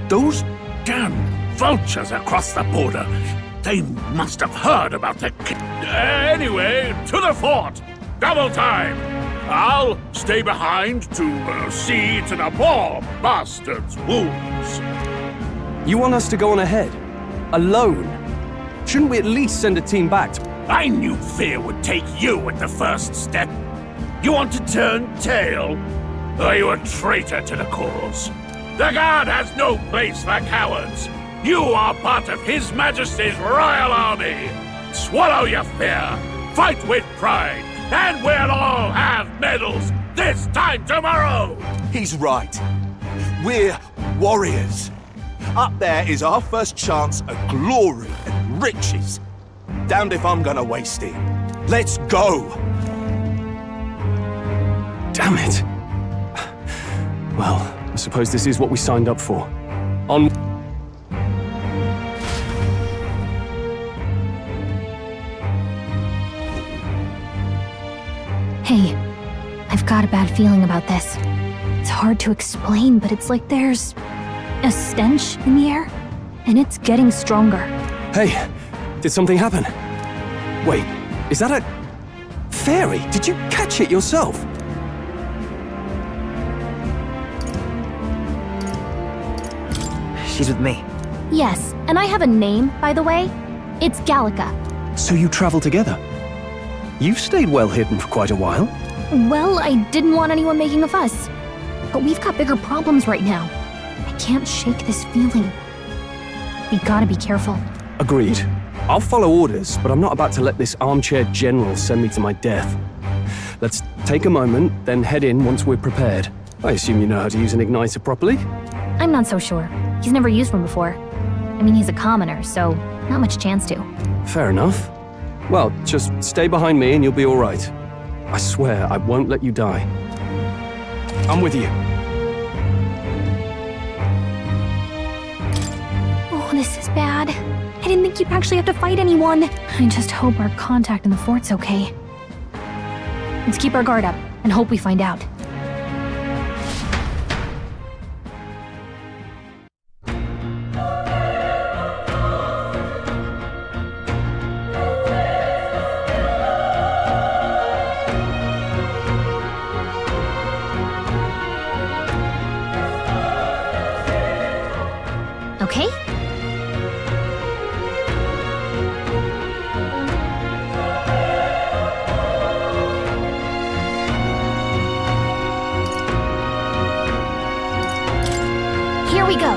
[SPEAKER 6] Those damn vultures across the border. They must have heard about the... Anyway, to the fort! Double time! I'll stay behind to see to the poor bastard's wounds.
[SPEAKER 17] You want us to go on ahead? Alone? Shouldn't we at least send a team back to...
[SPEAKER 6] I knew fear would take you at the first step. You want to turn tail? Are you a traitor to the cause? The Guard has no place for cowards. You are part of His Majesty's Royal Army. Swallow your fear, fight with pride, and we'll all have medals this time tomorrow!
[SPEAKER 10] He's right. We're warriors. Up there is our first chance at glory and riches. Damned if I'm gonna waste it. Let's go!
[SPEAKER 17] Damn it. Well, I suppose this is what we signed up for. On...
[SPEAKER 8] Hey, I've got a bad feeling about this. It's hard to explain, but it's like there's a stench in the air, and it's getting stronger.
[SPEAKER 17] Hey, did something happen? Wait, is that a... fairy? Did you catch it yourself?
[SPEAKER 12] She's with me.
[SPEAKER 8] Yes, and I have a name, by the way. It's Gallica.
[SPEAKER 17] So you travel together? You've stayed well hidden for quite a while.
[SPEAKER 8] Well, I didn't want anyone making a fuss. But we've got bigger problems right now. I can't shake this feeling. We gotta be careful.
[SPEAKER 17] Agreed. I'll follow orders, but I'm not about to let this armchair general send me to my death. Let's take a moment, then head in once we're prepared. I assume you know how to use an igniter properly?
[SPEAKER 8] I'm not so sure. He's never used one before. I mean, he's a commoner, so not much chance to.
[SPEAKER 17] Fair enough. Well, just stay behind me and you'll be all right. I swear I won't let you die. I'm with you.
[SPEAKER 8] Oh, this is bad. I didn't think you'd actually have to fight anyone. I just hope our contact in the fort's okay. Let's keep our guard up and hope we find out. Okay? Here we go.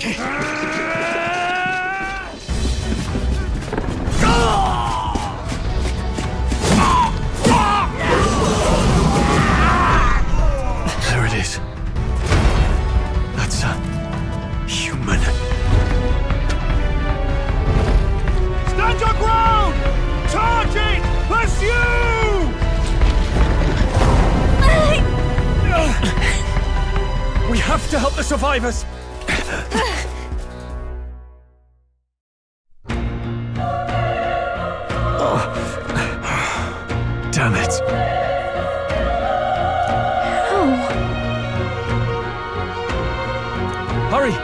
[SPEAKER 19] There it is. That's a human.
[SPEAKER 13] Stand your ground! Charge it! Pursue!
[SPEAKER 3] We have to help the survivors!
[SPEAKER 19] Damn it.
[SPEAKER 3] Hurry!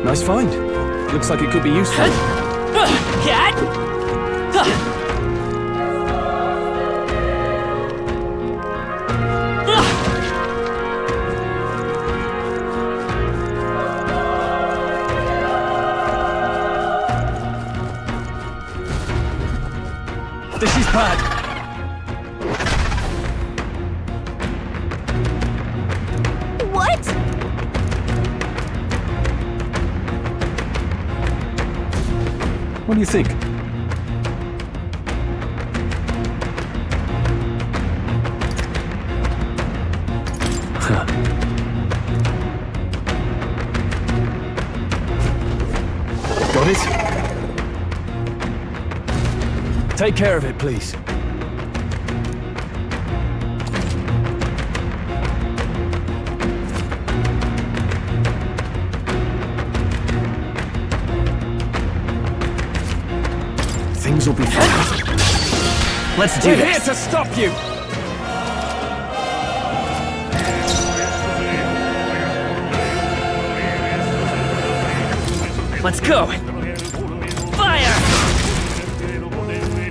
[SPEAKER 3] Nice find. Looks like it could be useful. This is bad.
[SPEAKER 8] What?
[SPEAKER 17] What do you think?
[SPEAKER 3] Got it? Take care of it, please. Things will be fine.
[SPEAKER 12] Let's do
[SPEAKER 3] We're
[SPEAKER 12] this.
[SPEAKER 3] here to stop you!
[SPEAKER 12] Let's go. Fire!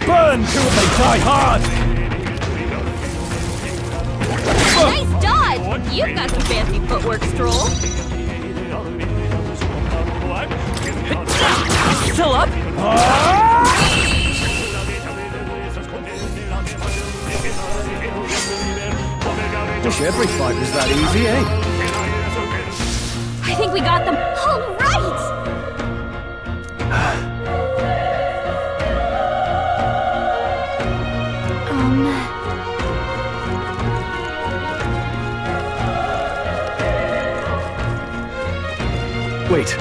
[SPEAKER 3] Burn till they die hard!
[SPEAKER 8] Nice dodge! You've got some fancy footwork, Stroll.
[SPEAKER 12] Still up?
[SPEAKER 3] Wish every fight was that easy, eh?
[SPEAKER 8] I think we got them. All right!
[SPEAKER 3] Wait.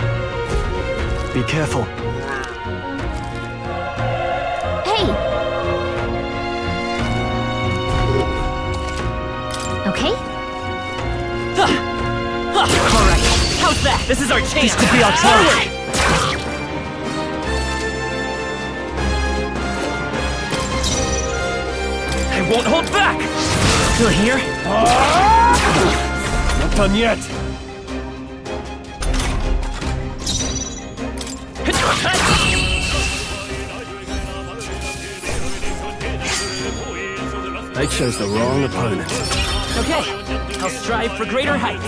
[SPEAKER 3] Be careful.
[SPEAKER 8] Hey! Okay?
[SPEAKER 12] Alright, how's that? This is our chance!
[SPEAKER 3] This could be our chance!
[SPEAKER 12] I won't hold back! Still here?
[SPEAKER 3] Not done yet! I chose the wrong opponent.
[SPEAKER 12] Okay, I'll strive for greater heights.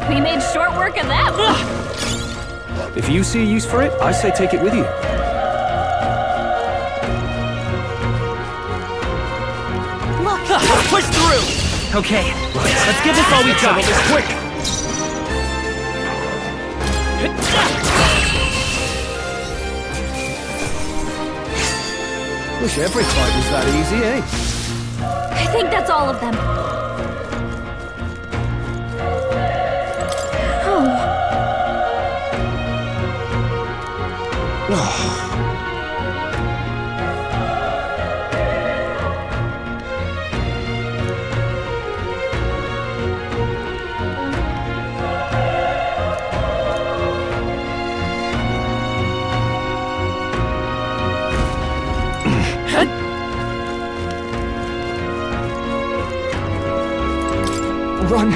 [SPEAKER 8] We made short work of them.
[SPEAKER 17] If you see a use for it, I say take it with you.
[SPEAKER 12] Push through! Okay, let's give this all we got.
[SPEAKER 3] This quick! Wish every fight was that easy, eh?
[SPEAKER 8] I think that's all of them.
[SPEAKER 17] run.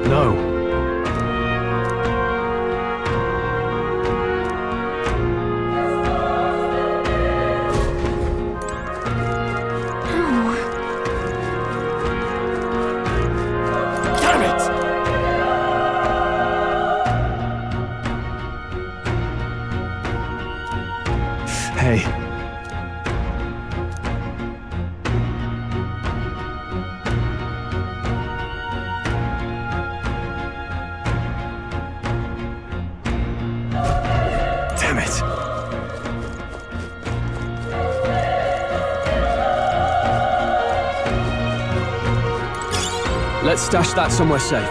[SPEAKER 17] No.
[SPEAKER 19] Damn it!
[SPEAKER 17] Hey.
[SPEAKER 19] Damn it!
[SPEAKER 17] Let's stash that somewhere safe.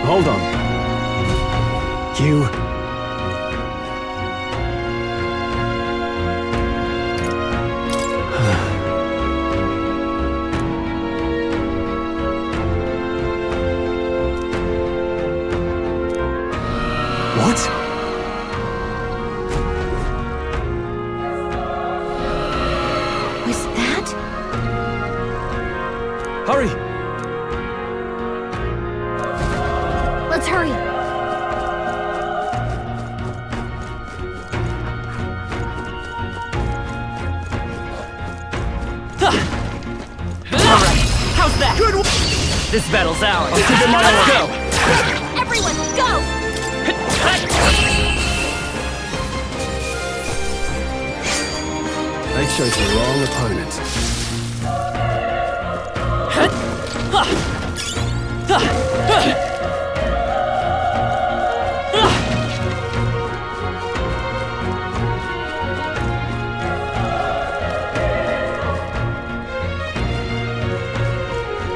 [SPEAKER 17] Hold on. You... What?
[SPEAKER 8] Was that?
[SPEAKER 17] Hurry!
[SPEAKER 8] Let's hurry.
[SPEAKER 12] How's that? Good one. This battle's ours. Let's go.
[SPEAKER 8] Everyone, go!
[SPEAKER 17] They chose the wrong opponent.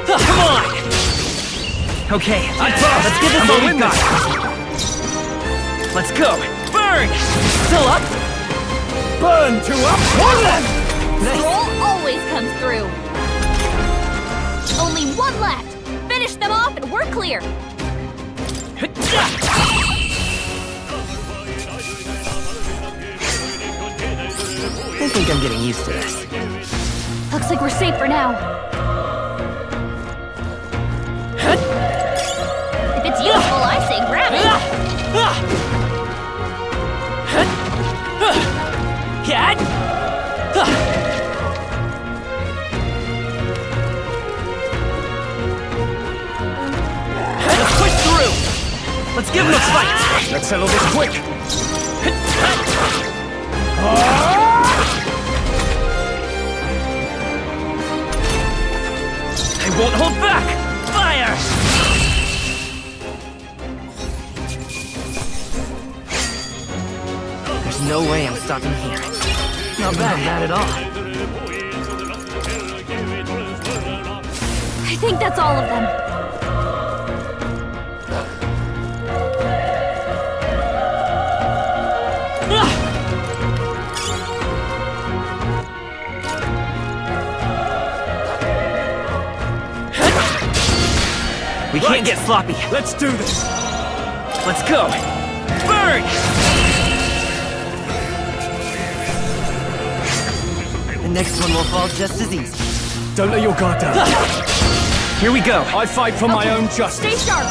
[SPEAKER 12] Come on! Okay, let's get this all we got. Let's go. Burn! Still up?
[SPEAKER 10] Burn to up!
[SPEAKER 8] Stroll always comes through. Only one left. Finish them off and we're clear.
[SPEAKER 12] I think I'm getting used to this.
[SPEAKER 8] Looks like we're safe for now. If it's useful, I say grab it.
[SPEAKER 12] Let's push through! Let's give him a fight!
[SPEAKER 10] Let's settle this quick!
[SPEAKER 12] I won't hold back! Fire! There's no way I'm stopping here. Not bad at all.
[SPEAKER 8] I think that's all of them.
[SPEAKER 12] We can't get sloppy.
[SPEAKER 10] Let's do this!
[SPEAKER 12] Let's go! Burn! The next one will fall just as easy.
[SPEAKER 10] Don't let your guard down.
[SPEAKER 12] Here we go.
[SPEAKER 10] I fight for my own justice.
[SPEAKER 8] Stay sharp.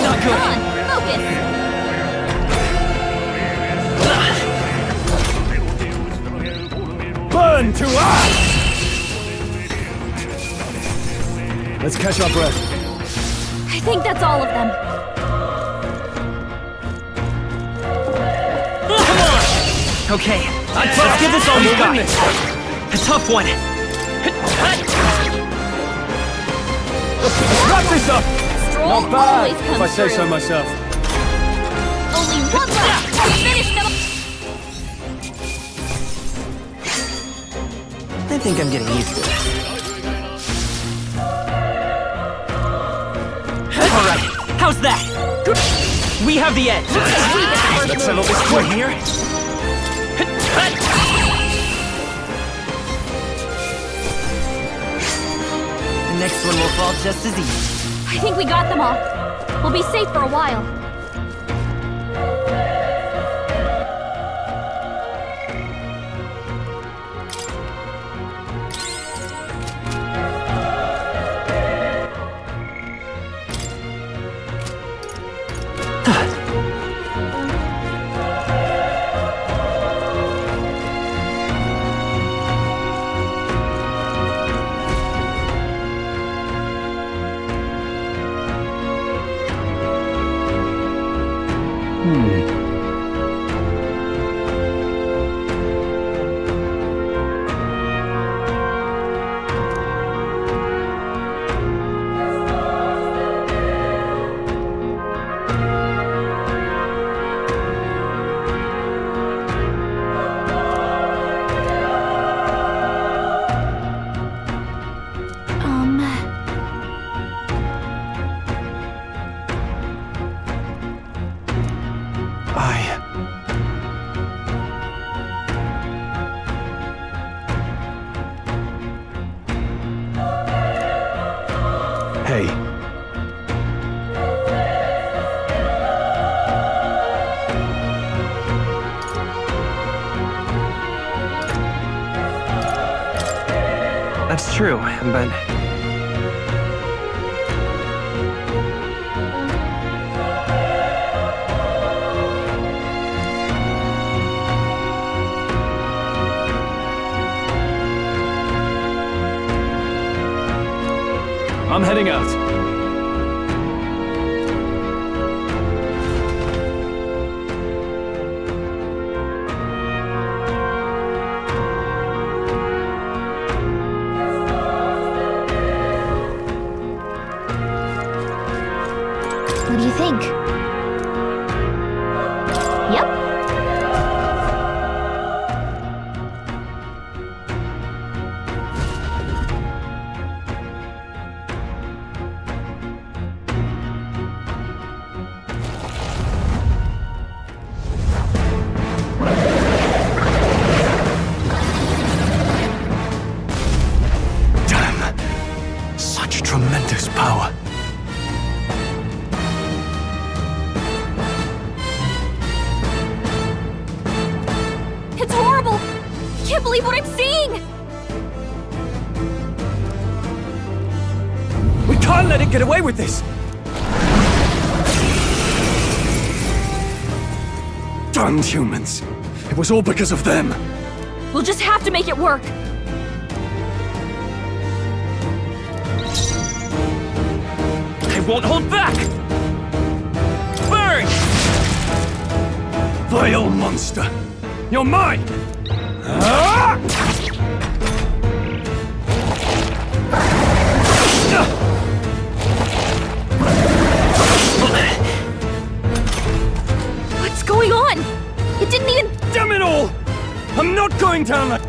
[SPEAKER 12] Not good.
[SPEAKER 8] Come on, focus.
[SPEAKER 10] Burn to us!
[SPEAKER 17] Let's catch our breath.
[SPEAKER 8] I think that's all of them.
[SPEAKER 12] Come on! Okay, let's give this all we got. A tough one.
[SPEAKER 10] Let's wrap this up!
[SPEAKER 8] Stroll
[SPEAKER 17] Not bad,
[SPEAKER 8] always
[SPEAKER 17] if
[SPEAKER 8] comes
[SPEAKER 17] I say
[SPEAKER 8] through.
[SPEAKER 17] so myself.
[SPEAKER 8] Only one left. Finish them.
[SPEAKER 12] I think I'm getting used to this. Alright, how's that? Good. We have the edge.
[SPEAKER 10] Let's settle this quick
[SPEAKER 12] here. next one will fall just as easy.
[SPEAKER 8] I think we got them all. We'll be safe for a while.
[SPEAKER 17] Hey.
[SPEAKER 12] That's true, but...
[SPEAKER 17] I'm heading out.
[SPEAKER 8] What do you think? Yep.
[SPEAKER 5] Damn! Such tremendous power.
[SPEAKER 8] It's horrible! I can't believe what I'm seeing!
[SPEAKER 17] We can't let it get away with this! Damned humans! It was all because of them!
[SPEAKER 8] We'll just have to make it work!
[SPEAKER 17] They won't hold back! Burn! Vile monster! You're mine!
[SPEAKER 8] What's going on? It didn't even...
[SPEAKER 17] Damn it all! I'm not going down that...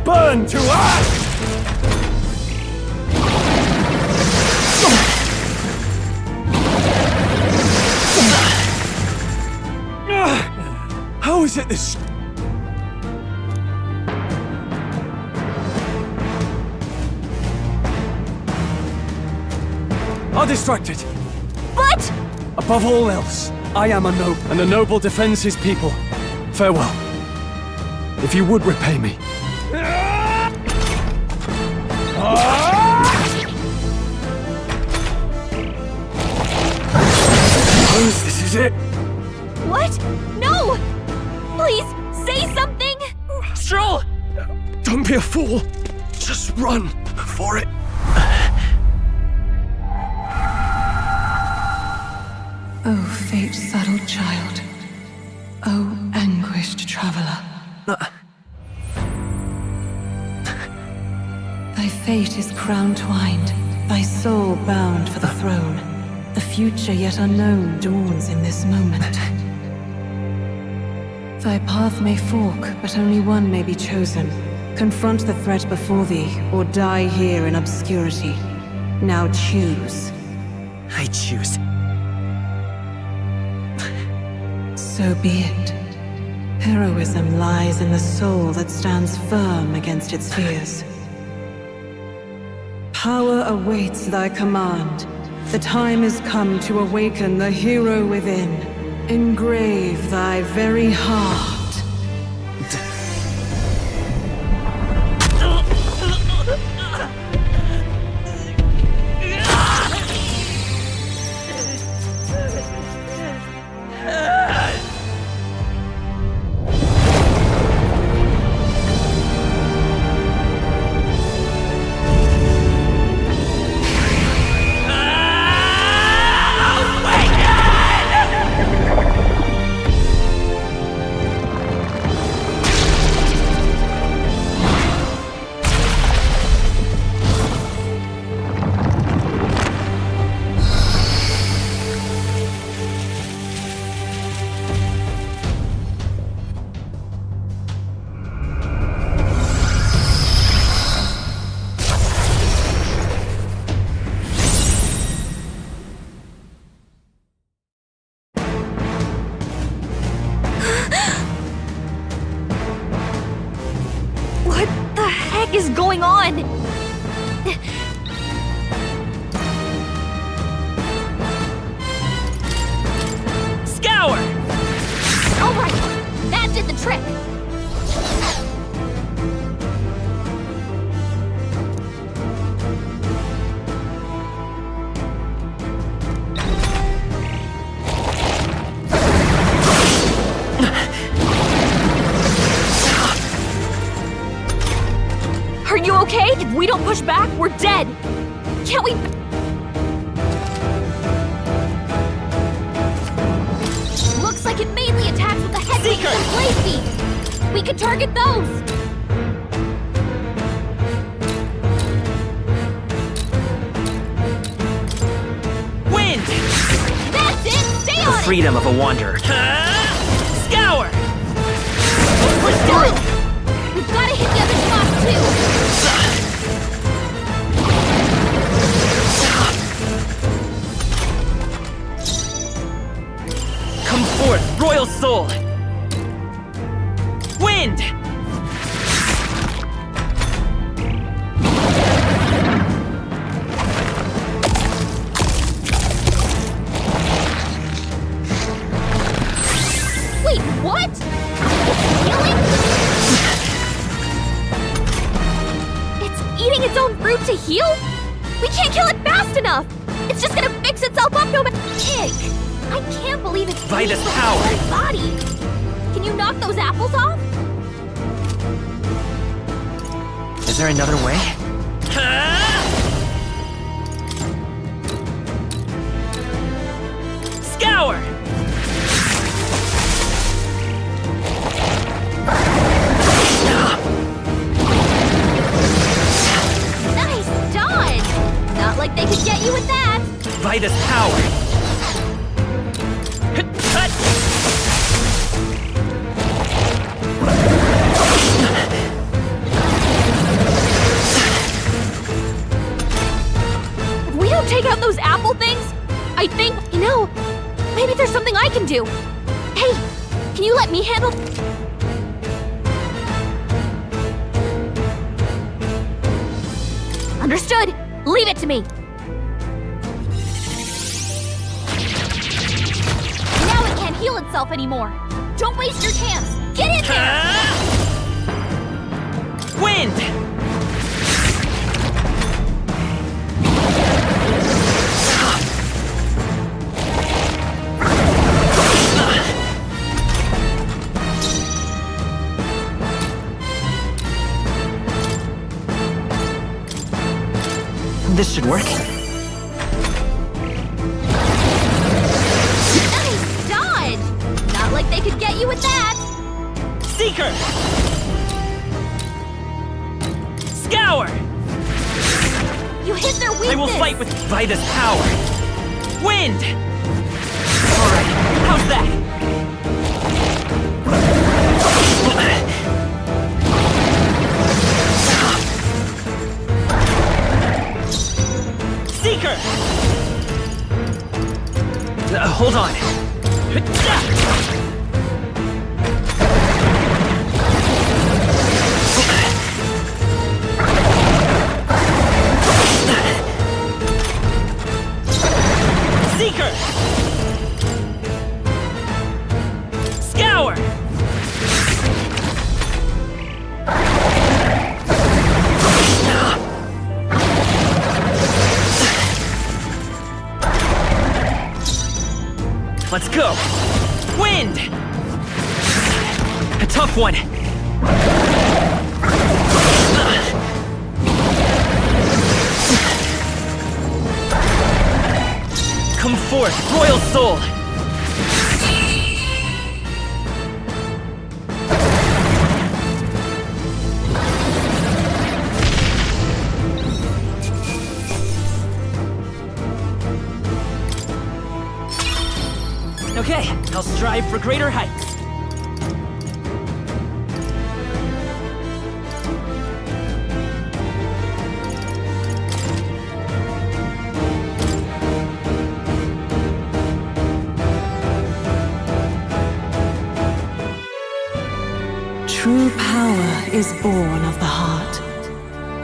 [SPEAKER 17] Burn to ash! How is it this... Are distracted.
[SPEAKER 8] But...
[SPEAKER 17] Above all else, I am a noble, and a noble defends his people. Farewell. If you would repay me. Suppose this is it.
[SPEAKER 8] What? No! Please, say something!
[SPEAKER 17] Stroll! Don't be a fool. Just run for it.
[SPEAKER 11] Oh, fate-saddled child. Oh, anguished traveler. Thy fate is crown-twined, thy soul bound for the throne. The future yet unknown dawns in this moment. Thy path may fork, but only one may be chosen. Confront the threat before thee, or die here in obscurity. Now choose.
[SPEAKER 12] I choose.
[SPEAKER 11] So be it. Heroism lies in the soul that stands firm against its fears. Power awaits thy command. The time is come to awaken the hero within. Engrave thy very heart.
[SPEAKER 8] Is going on?
[SPEAKER 12] Scour!
[SPEAKER 8] All right, that did the trick. Are you okay? If we don't push back, we're dead. Can't we? Looks like it mainly attacks with the head wings and blade beams. We could target those.
[SPEAKER 12] Wind!
[SPEAKER 8] That's it! Stay on it!
[SPEAKER 12] Freedom of a wanderer. Scour!
[SPEAKER 8] Push through! We've gotta hit the other spots too!
[SPEAKER 12] Come forth, royal soul! Wind!
[SPEAKER 8] Wait, what? Healing? It's eating its own fruit to heal? We can't kill it fast enough! It's just gonna fix itself up no matter. Ick! I can't believe it's
[SPEAKER 12] By this
[SPEAKER 8] eating
[SPEAKER 12] power.
[SPEAKER 8] its body! Can you knock those apples off?
[SPEAKER 12] Is there another way? Scour!
[SPEAKER 8] Nice done! Not like they could get you with that!
[SPEAKER 12] By this power!
[SPEAKER 8] If we don't take out those apple things, I think, maybe there's something I can do. Hey, can you let me handle? Understood. Leave it to me. Now it can't heal itself anymore. Don't waste your chance. Get in there!
[SPEAKER 12] Wind! This should work.
[SPEAKER 8] Nice dodge! Not like they could get you with that!
[SPEAKER 12] Seeker! Scour!
[SPEAKER 8] You hit their weakness!
[SPEAKER 12] I will fight with by this power. Wind! Alright, how's that? Seeker! Hold on. Let's go! Wind! A tough one! Come forth, Royal Soul! Okay, I'll strive for greater heights.
[SPEAKER 11] True power is born of the heart,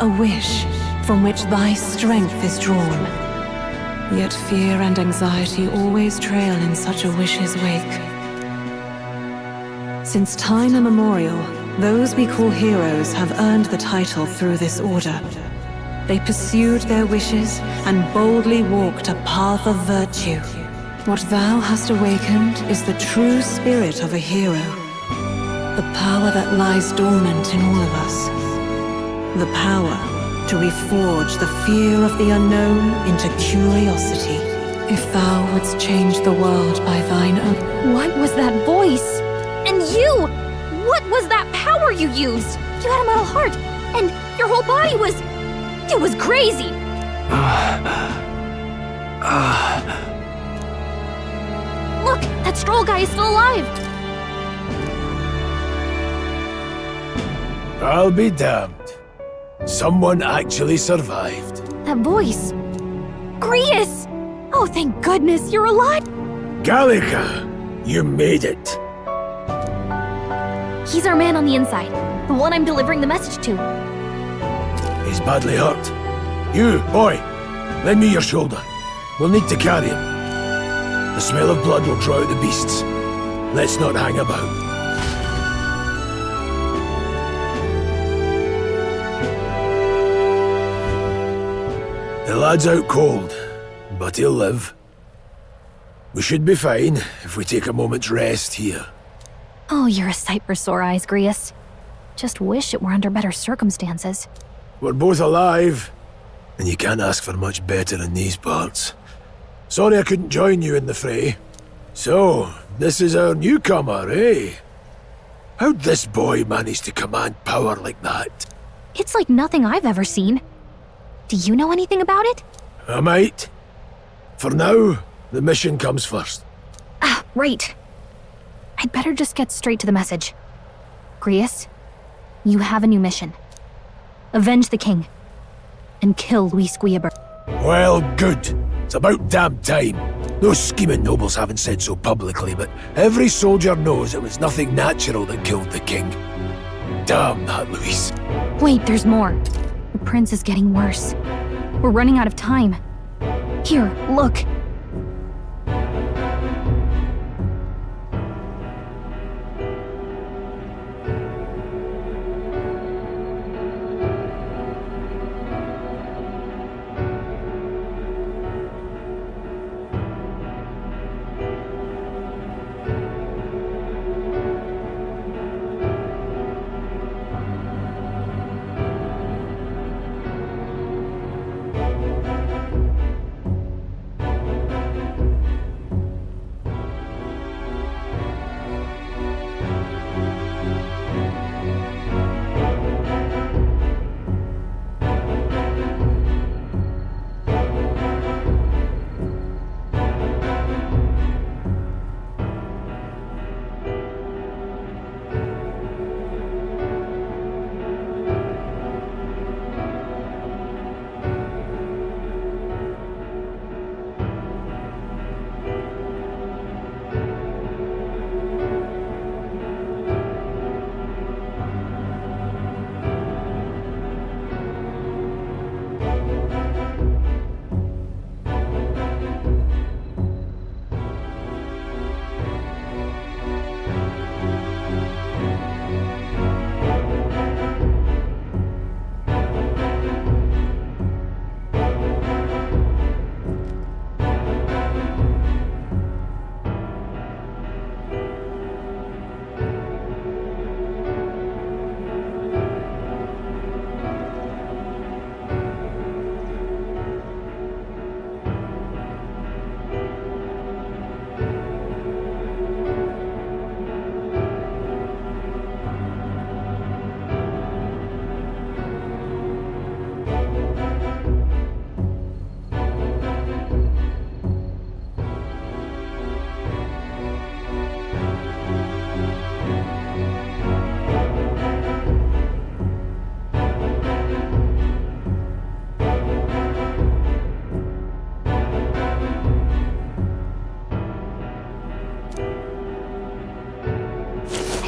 [SPEAKER 11] a wish from which thy strength is drawn. Yet fear and anxiety always trail in such a wish's wake. Since time immemorial, those we call heroes have earned the title through this order. They pursued their wishes and boldly walked a path of virtue. What thou hast awakened is the true spirit of a hero. The power that lies dormant in all of us. The power to reforge the fear of the unknown into curiosity. If thou wouldst change the world by thine own...
[SPEAKER 8] What was that voice? And you! What was that power you used? You had a metal heart, and your whole body was... It was crazy! Look, that Stroll guy is still alive!
[SPEAKER 10] I'll be damned. Someone actually survived.
[SPEAKER 8] That voice... Grius! Oh, thank goodness, you're alive!
[SPEAKER 10] Gallica, you made it.
[SPEAKER 8] He's our man on the inside, the one I'm delivering the message to.
[SPEAKER 10] He's badly hurt. You, boy, lend me your shoulder. We'll need to carry him. The smell of blood will draw out the beasts. Let's not hang about. The lad's out cold, but he'll live. We should be fine if we take a moment's rest here.
[SPEAKER 8] Oh, you're a sight for sore eyes, Grius. Just wish it were under better circumstances.
[SPEAKER 10] We're both alive, and you can't ask for much better in these parts. Sorry I couldn't join you in the fray. So, this is our newcomer, eh? How'd this boy manage to command power like that?
[SPEAKER 8] It's like nothing I've ever seen. Do you know anything about it?
[SPEAKER 10] I might. For now, the mission comes first.
[SPEAKER 8] Ah, right. I'd better just get straight to the message. Grius, you have a new mission. Avenge the king. And kill Luis Guillaber.
[SPEAKER 10] Well, good. It's about damn time. Those scheming nobles haven't said so publicly, but every soldier knows it was nothing natural that killed the king. Damn that Luis.
[SPEAKER 8] Wait, there's more. The prince is getting worse. We're running out of time. Here, look.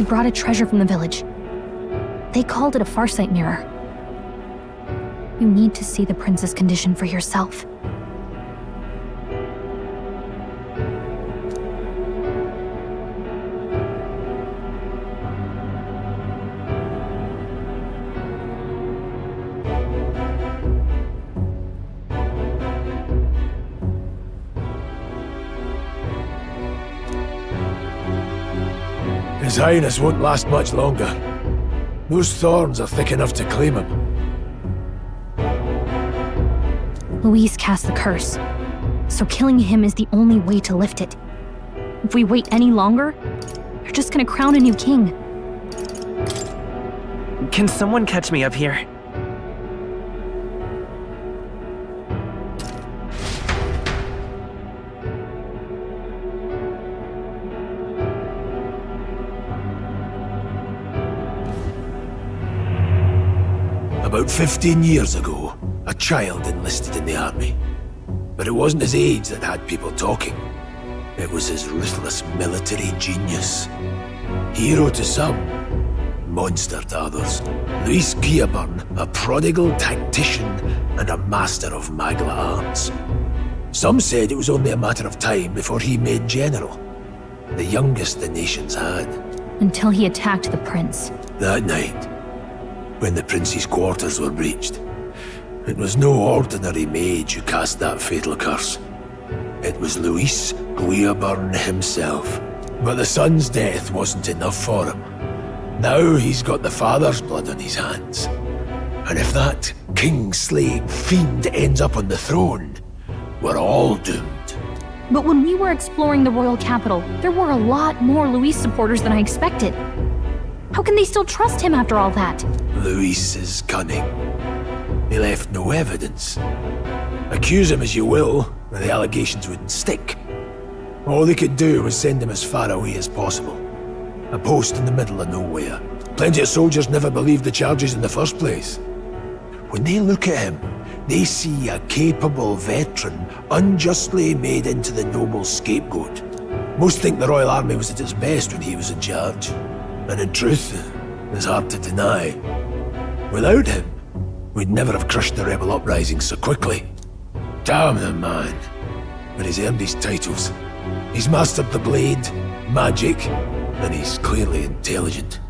[SPEAKER 8] brought a treasure from the village. They called it a farsight mirror. You need to see the prince's condition for yourself.
[SPEAKER 10] His Highness won't last much longer. Those thorns are thick enough to claim him.
[SPEAKER 8] Luis cast the curse, so killing him is the only way to lift it. If we wait any longer, they're just gonna crown a new king.
[SPEAKER 12] Can someone catch me up here?
[SPEAKER 10] About 15 years ago, a child enlisted in the army. But it wasn't his age that had people talking. It was his ruthless military genius. Hero to some, monster to others. Luis Guillaburn, a prodigal tactician and a master of Magla arts. Some said it was only a matter of time before he made general, the youngest the nations had.
[SPEAKER 8] Until he attacked the prince.
[SPEAKER 10] That night, when the prince's quarters were breached, it was no ordinary mage who cast that fatal curse. It was Luis Guillaburn himself. But the son's death wasn't enough for him. Now he's got the father's blood on his hands. And if that king-slaying fiend ends up on the throne, we're all doomed.
[SPEAKER 8] But when we were exploring the royal capital, there were a lot more Luis supporters than I expected. How can they still trust him after all that?
[SPEAKER 10] Luis is cunning. He left no evidence. Accuse him as you will, but the allegations wouldn't stick. All they could do was send him as far away as possible. A post in the middle of nowhere. Plenty of soldiers never believed the charges in the first place. When they look at him, they see a capable veteran unjustly made into the noble scapegoat. Most think the Royal Army was at its best when he was in charge. And in truth, it's hard to deny. Without him, we'd never have crushed the rebel uprising so quickly. Damn the man. But he's earned his titles. He's mastered the blade, magic, and he's clearly intelligent.